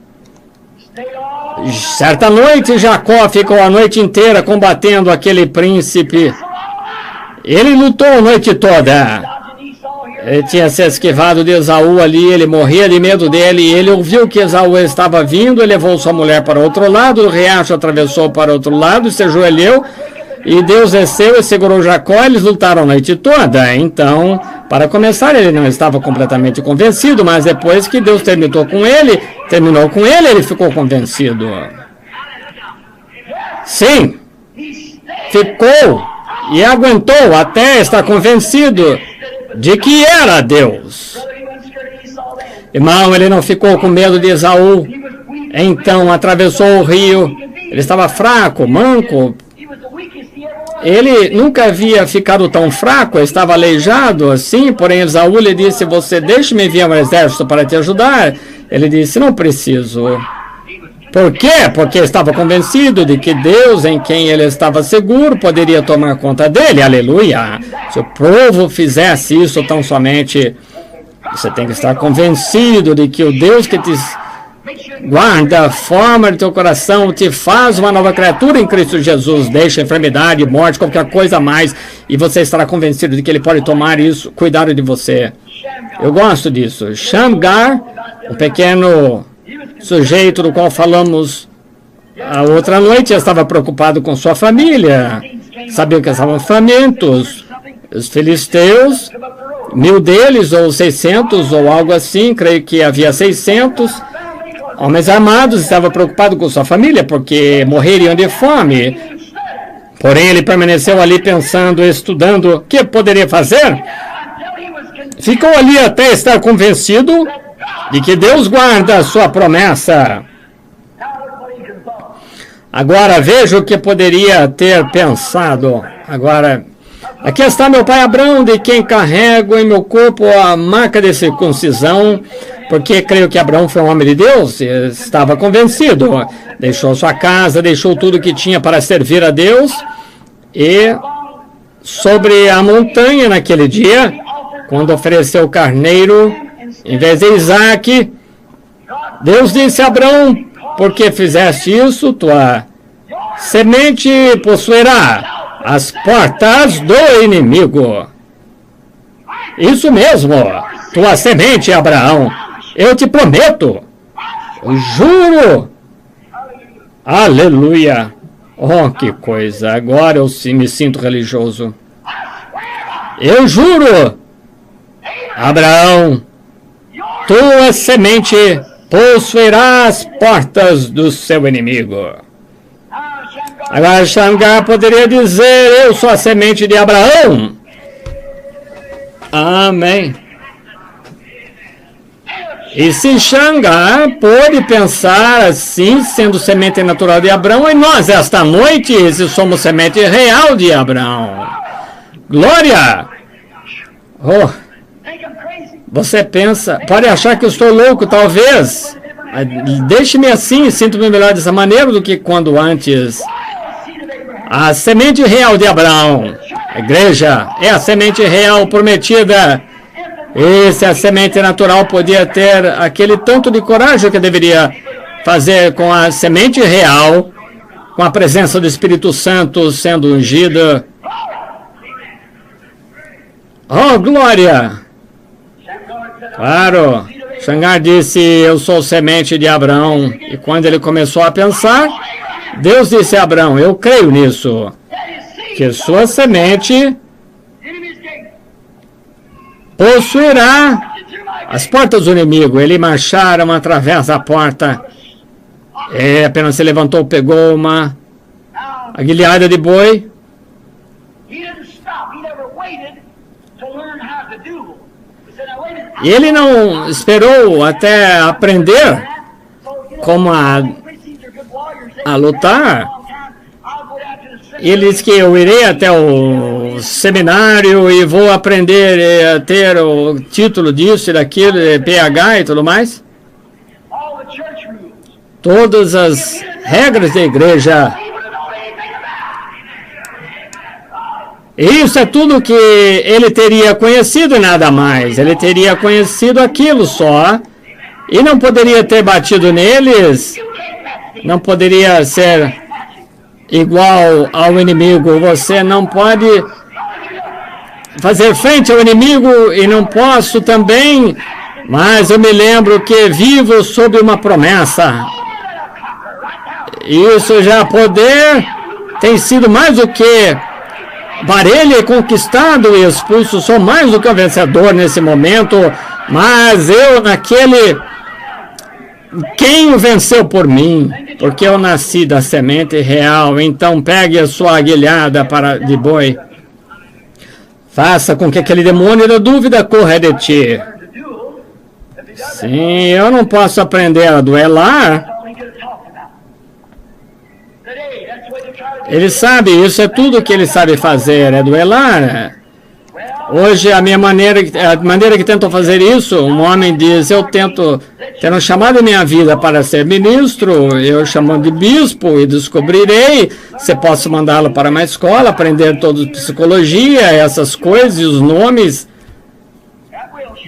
Certa noite, Jacó ficou a noite inteira combatendo aquele príncipe. Ele lutou a noite toda. Ele tinha se esquivado de Esaú ali, ele morria de medo dele. E ele ouviu que Esaú estava vindo, ele levou sua mulher para outro lado, o riacho atravessou para outro lado, se ajoelhou, e Deus desceu e segurou Jacó. Eles lutaram a noite toda. Então, para começar, ele não estava completamente convencido, mas depois que Deus terminou com ele, ele ficou convencido. Sim, ficou e aguentou até estar convencido de que era Deus. Irmão, ele não ficou com medo de Esaú. Então atravessou o rio. Ele estava fraco, manco. Ele nunca havia ficado tão fraco, estava aleijado assim, porém Esaú lhe disse, você deixe-me enviar um exército para te ajudar. Ele disse, não preciso. Por quê? Porque estava convencido de que Deus, em quem ele estava seguro, poderia tomar conta dele. Aleluia! Se o povo fizesse isso tão somente, você tem que estar convencido de que o Deus que te guarda, forma de teu coração, te faz uma nova criatura em Cristo Jesus, deixa enfermidade, morte, qualquer coisa a mais, e você estará convencido de que ele pode tomar isso, cuidar de você. Eu gosto disso. Shamgar, um pequeno sujeito do qual falamos a outra noite, estava preocupado com sua família, sabia que estavam famintos. Os filisteus, 1000 deles, ou 600, ou algo assim, creio que havia 600 homens armados, estava preocupado com sua família, porque morreriam de fome. Porém, ele permaneceu ali pensando, estudando o que poderia fazer. Ficou ali até estar convencido de que Deus guarda a sua promessa. Agora, veja o que poderia ter pensado. Agora, aqui está meu pai Abrão, de quem carrego em meu corpo a marca de circuncisão, porque creio que Abrão foi um homem de Deus, estava convencido. Deixou sua casa, deixou tudo que tinha para servir a Deus, e sobre a montanha naquele dia, quando ofereceu o carneiro, em vez de Isaac, Deus disse a Abrão, porque fizeste isso, tua semente possuirá as portas do inimigo. Isso mesmo, tua semente, Abraão, eu te prometo, eu juro. Aleluia. Oh, que coisa, agora eu me sinto religioso. Eu juro, Abraão, tua semente possuirá as portas do seu inimigo. Agora Shamgar poderia dizer, eu sou a semente de Abraão. Amém. E se Shamgar pôde pensar assim, sendo semente natural de Abraão, e nós esta noite, se somos semente real de Abraão. Glória! Oh, você pensa, pode achar que eu estou louco, talvez. Deixe-me assim, sinto-me melhor dessa maneira do que quando antes. A semente real de Abraão, a igreja, é a semente real prometida. E se a semente natural podia ter aquele tanto de coragem que deveria fazer com a semente real, com a presença do Espírito Santo sendo ungida. Oh, glória! Claro, Shamgar disse, eu sou semente de Abraão. E quando ele começou a pensar, Deus disse a Abraão, eu creio nisso, que sua semente possuirá as portas do inimigo. Ele marcharam através da porta. Apenas se levantou, pegou uma aguilhada de boi. E ele não esperou até aprender como a lutar. Ele disse que eu irei até o seminário e vou aprender a ter o título disso e daquilo, PH e tudo mais. Todas as regras da igreja. Isso é tudo que ele teria conhecido e nada mais. Ele teria conhecido aquilo só. E não poderia ter batido neles. Não poderia ser igual ao inimigo. Você não pode fazer frente ao inimigo e não posso também. Mas eu me lembro que vivo sob uma promessa. Isso já poder tem sido mais do que Barelha conquistado e expulso, sou mais do que um vencedor nesse momento, mas eu naquele, quem venceu por mim, porque eu nasci da semente real. Então pegue a sua aguilhada de boi, faça com que aquele demônio da dúvida corra de ti. Sim, eu não posso aprender a duelar. Ele sabe, isso é tudo que ele sabe fazer, é duelar. Hoje, a maneira que tentam fazer isso, um homem diz, eu tento ter um chamado em minha vida para ser ministro, eu chamo de bispo e descobrirei se posso mandá-lo para uma escola, aprender toda psicologia, essas coisas, os nomes,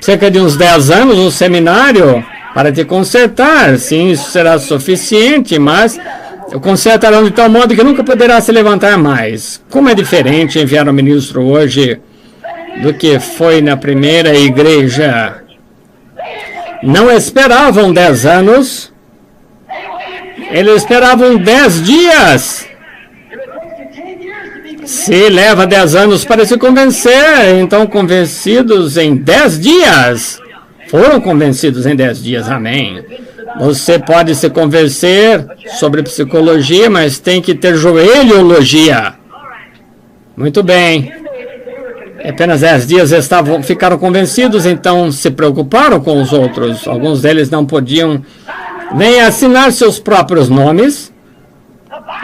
cerca de uns 10 anos, um seminário para te consertar. Sim, isso será suficiente, mas eu consertarão de tal modo que nunca poderá se levantar mais. Como é diferente enviar um ministro hoje do que foi na primeira igreja. Não esperavam 10 anos, eles esperavam 10 dias. Se leva 10 anos para se convencer, então convencidos em 10 dias. Foram convencidos em 10 dias, amém. Você pode se convencer sobre psicologia, mas tem que ter joelhologia. Muito bem. Apenas 10 dias ficaram convencidos, então se preocuparam com os outros. Alguns deles não podiam nem assinar seus próprios nomes.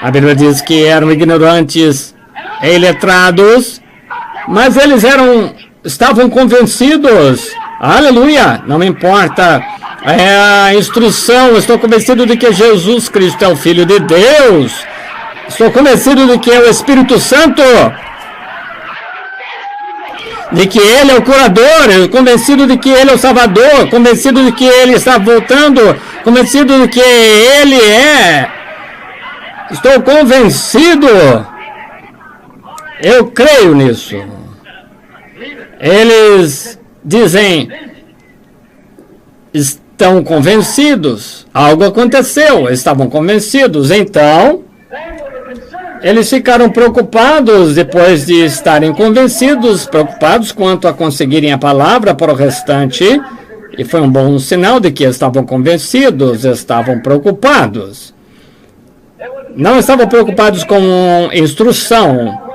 A Bíblia diz que eram ignorantes e iletrados, mas eles estavam convencidos. Aleluia! Não me importa a instrução, estou convencido de que Jesus Cristo é o Filho de Deus. Estou convencido de que é o Espírito Santo, de que Ele é o curador, convencido de que Ele é o Salvador, convencido de que Ele está voltando, convencido de que Ele é. Estou convencido. Eu creio nisso. Eles dizem, estão convencidos, algo aconteceu, estavam convencidos, então eles ficaram preocupados depois de estarem convencidos, preocupados quanto a conseguirem a palavra para o restante, e foi um bom sinal de que estavam convencidos, estavam preocupados. Não estavam preocupados com instrução,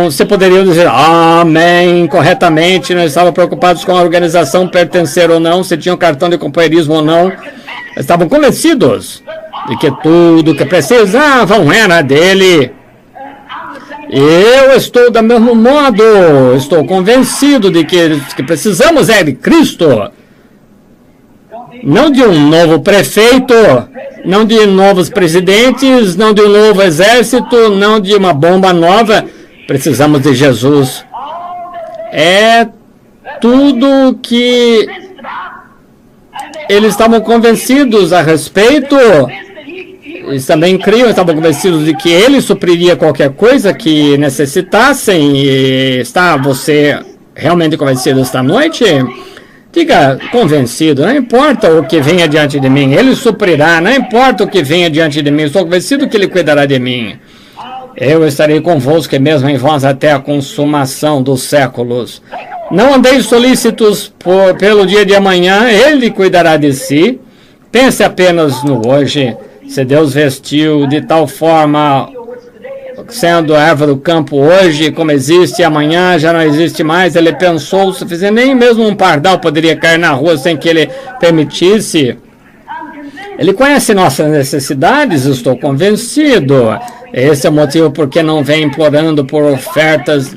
você poderia dizer amém corretamente, não estavam preocupados com a organização pertencer ou não, se tinham cartão de companheirismo ou não, estavam convencidos de que tudo que precisavam era dele. Eu estou do mesmo modo, estou convencido de que precisamos é de Cristo, não de um novo prefeito, não de novos presidentes, não de um novo exército, não de uma bomba nova. Precisamos de Jesus. É tudo que eles estavam convencidos a respeito. Eles também criam, estavam convencidos de que Ele supriria qualquer coisa que necessitassem. E está você realmente convencido esta noite? Diga, convencido, não importa o que venha diante de mim, Ele suprirá, não importa o que venha diante de mim, estou convencido que Ele cuidará de mim. Eu estarei convosco e mesmo em vós até a consumação dos séculos. Não andeis solícitos pelo dia de amanhã, Ele cuidará de si. Pense apenas no hoje. Se Deus vestiu de tal forma, sendo a erva do campo hoje, como existe, amanhã já não existe mais, Ele pensou o suficiente, nem mesmo um pardal poderia cair na rua sem que Ele permitisse. Ele conhece nossas necessidades, estou convencido. Esse é o motivo por que não vem implorando por ofertas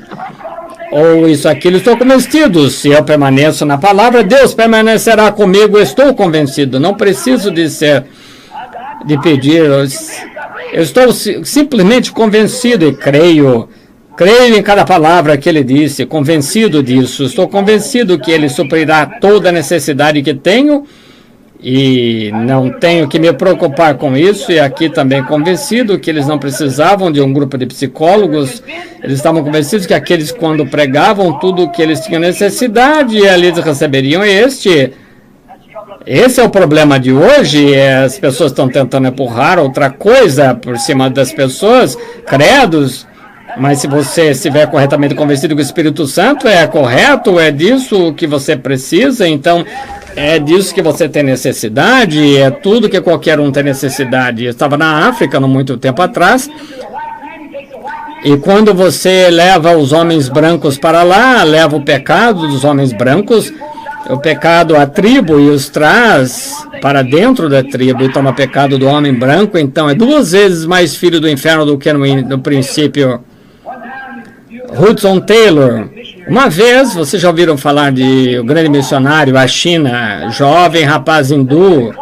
ou isso, aquilo. Estou convencido. Se eu permaneço na palavra, Deus permanecerá comigo. Estou convencido. Não preciso de pedir. Eu estou simplesmente convencido e creio. Creio em cada palavra que Ele disse. Convencido disso. Estou convencido que Ele suprirá toda a necessidade que tenho. E não tenho que me preocupar com isso, e aqui também convencido que eles não precisavam de um grupo de psicólogos, eles estavam convencidos que aqueles quando pregavam tudo que eles tinham necessidade, eles receberiam Esse é o problema de hoje, as pessoas estão tentando empurrar outra coisa por cima das pessoas, credos, mas se você estiver corretamente convencido que o Espírito Santo é correto, é disso que você precisa, então é disso que você tem necessidade, é tudo que qualquer um tem necessidade. Eu estava na África, não muito tempo atrás, e quando você leva os homens brancos para lá, leva o pecado dos homens brancos, o pecado à tribo e os traz para dentro da tribo e toma o pecado do homem branco, então é 2 vezes mais filho do inferno do que no princípio. Hudson Taylor. Uma vez, vocês já ouviram falar de o grande missionário à China, jovem rapaz hindu.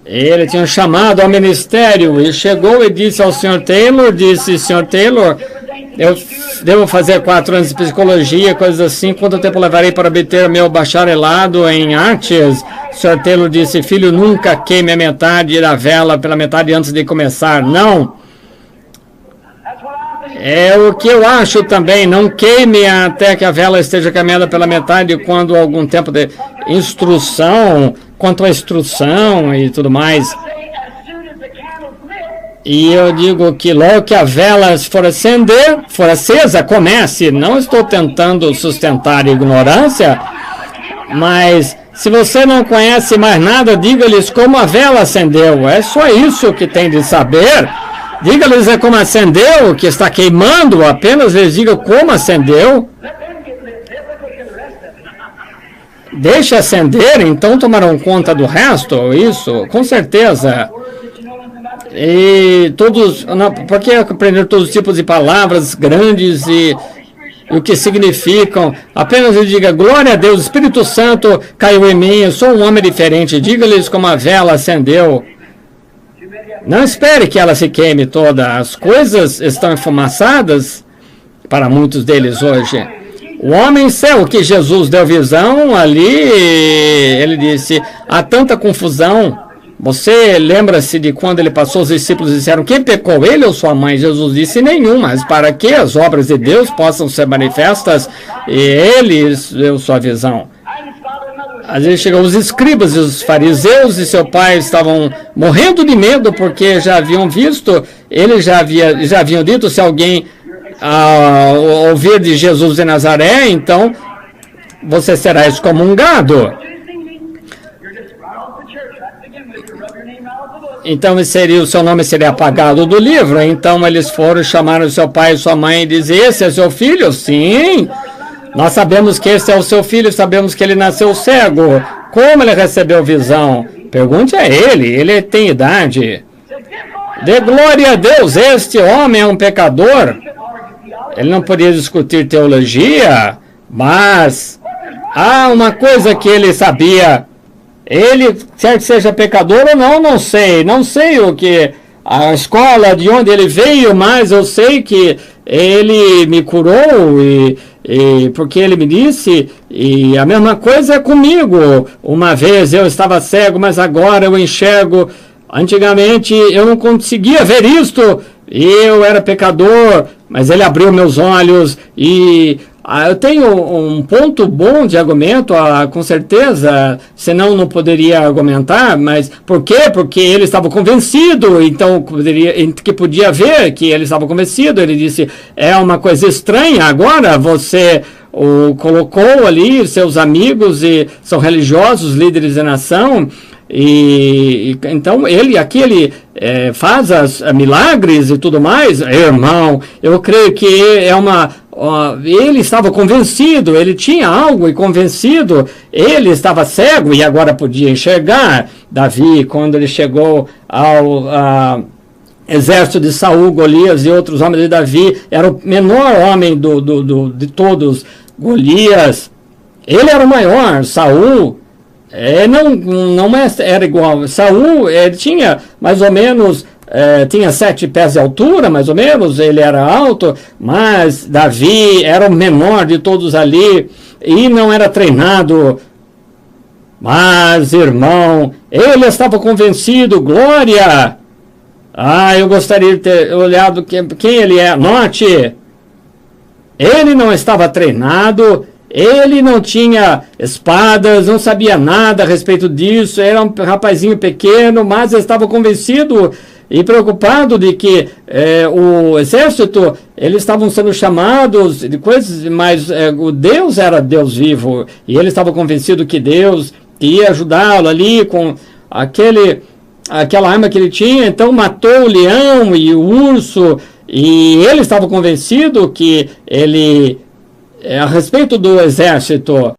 Ele tinha um chamado ao ministério e chegou e disse ao Sr. Taylor, Sr. Taylor, eu devo fazer 4 anos de psicologia, coisas assim, quanto tempo levarei para obter meu bacharelado em artes? O Sr. Taylor disse, filho, nunca queime a metade da vela pela metade antes de começar. Não. É o que eu acho também, não queime até que a vela esteja caminhada pela metade, quando algum tempo de instrução, quanto à instrução e tudo mais. E eu digo que logo que a vela for acesa, comece. Não estou tentando sustentar a ignorância, mas se você não conhece mais nada, diga-lhes como a vela acendeu. É só isso que tem de saber. Diga-lhes como acendeu, que está queimando, apenas lhes diga como acendeu. Deixa acender, então tomarão conta do resto, isso, com certeza. E todos, porque aprender todos os tipos de palavras grandes e o que significam, apenas lhe diga, glória a Deus, o Espírito Santo caiu em mim, eu sou um homem diferente, diga-lhes como a vela acendeu. Não espere que ela se queime toda. As coisas estão enfumaçadas para muitos deles hoje. O homem céu que Jesus deu visão ali, ele disse, há tanta confusão. Você lembra-se de quando ele passou, os discípulos disseram, quem pecou, ele ou sua mãe? Jesus disse, nenhum, mas para que as obras de Deus possam ser manifestas, e ele deu sua visão. Às vezes chegam os escribas e os fariseus e seu pai estavam morrendo de medo porque já haviam visto, eles já haviam dito, se alguém ouvir de Jesus de Nazaré, então você será excomungado. Então o seu nome seria apagado do livro. Então eles foram, chamaram seu pai e sua mãe e diziam, esse é seu filho? Sim. Nós sabemos que esse é o seu filho, sabemos que ele nasceu cego. Como ele recebeu visão? Pergunte a ele tem idade. Dê glória a Deus, este homem é um pecador. Ele não podia discutir teologia, mas há uma coisa que ele sabia. Ele, quer que seja pecador ou não, não sei o que, a escola de onde ele veio, mas eu sei que ele me curou e porque ele me disse, e a mesma coisa é comigo. Uma vez eu estava cego, mas agora eu enxergo. Antigamente eu não conseguia ver isto, e eu era pecador, mas ele abriu meus olhos, e eu tenho um ponto bom de argumento, com certeza, senão não poderia argumentar, mas por quê? Porque ele estava convencido, então que podia ver que ele estava convencido. Ele disse, é uma coisa estranha, agora você colocou ali seus amigos e são religiosos, líderes da nação, e então ele faz milagres e tudo mais. Irmão, eu creio que ele estava convencido, ele tinha algo e convencido, ele estava cego e agora podia enxergar. Davi, quando ele chegou ao exército de Saul, Golias e outros homens de Davi, era o menor homem de todos. Golias, ele era o maior. Saul não era igual. Saul, ele tinha mais ou menos, tinha 7 pés de altura, mais ou menos, ele era alto, mas Davi era o menor de todos ali e não era treinado. Mas, irmão, ele estava convencido, glória! Eu gostaria de ter olhado quem ele é. Note, ele não estava treinado, ele não tinha espadas, não sabia nada a respeito disso, era um rapazinho pequeno, mas estava convencido e preocupado de que o exército, eles estavam sendo chamados de coisas, mas o Deus era Deus vivo, e ele estava convencido que Deus ia ajudá-lo ali com aquela arma que ele tinha. Então matou o leão e o urso, e ele estava convencido que ele, a respeito do exército,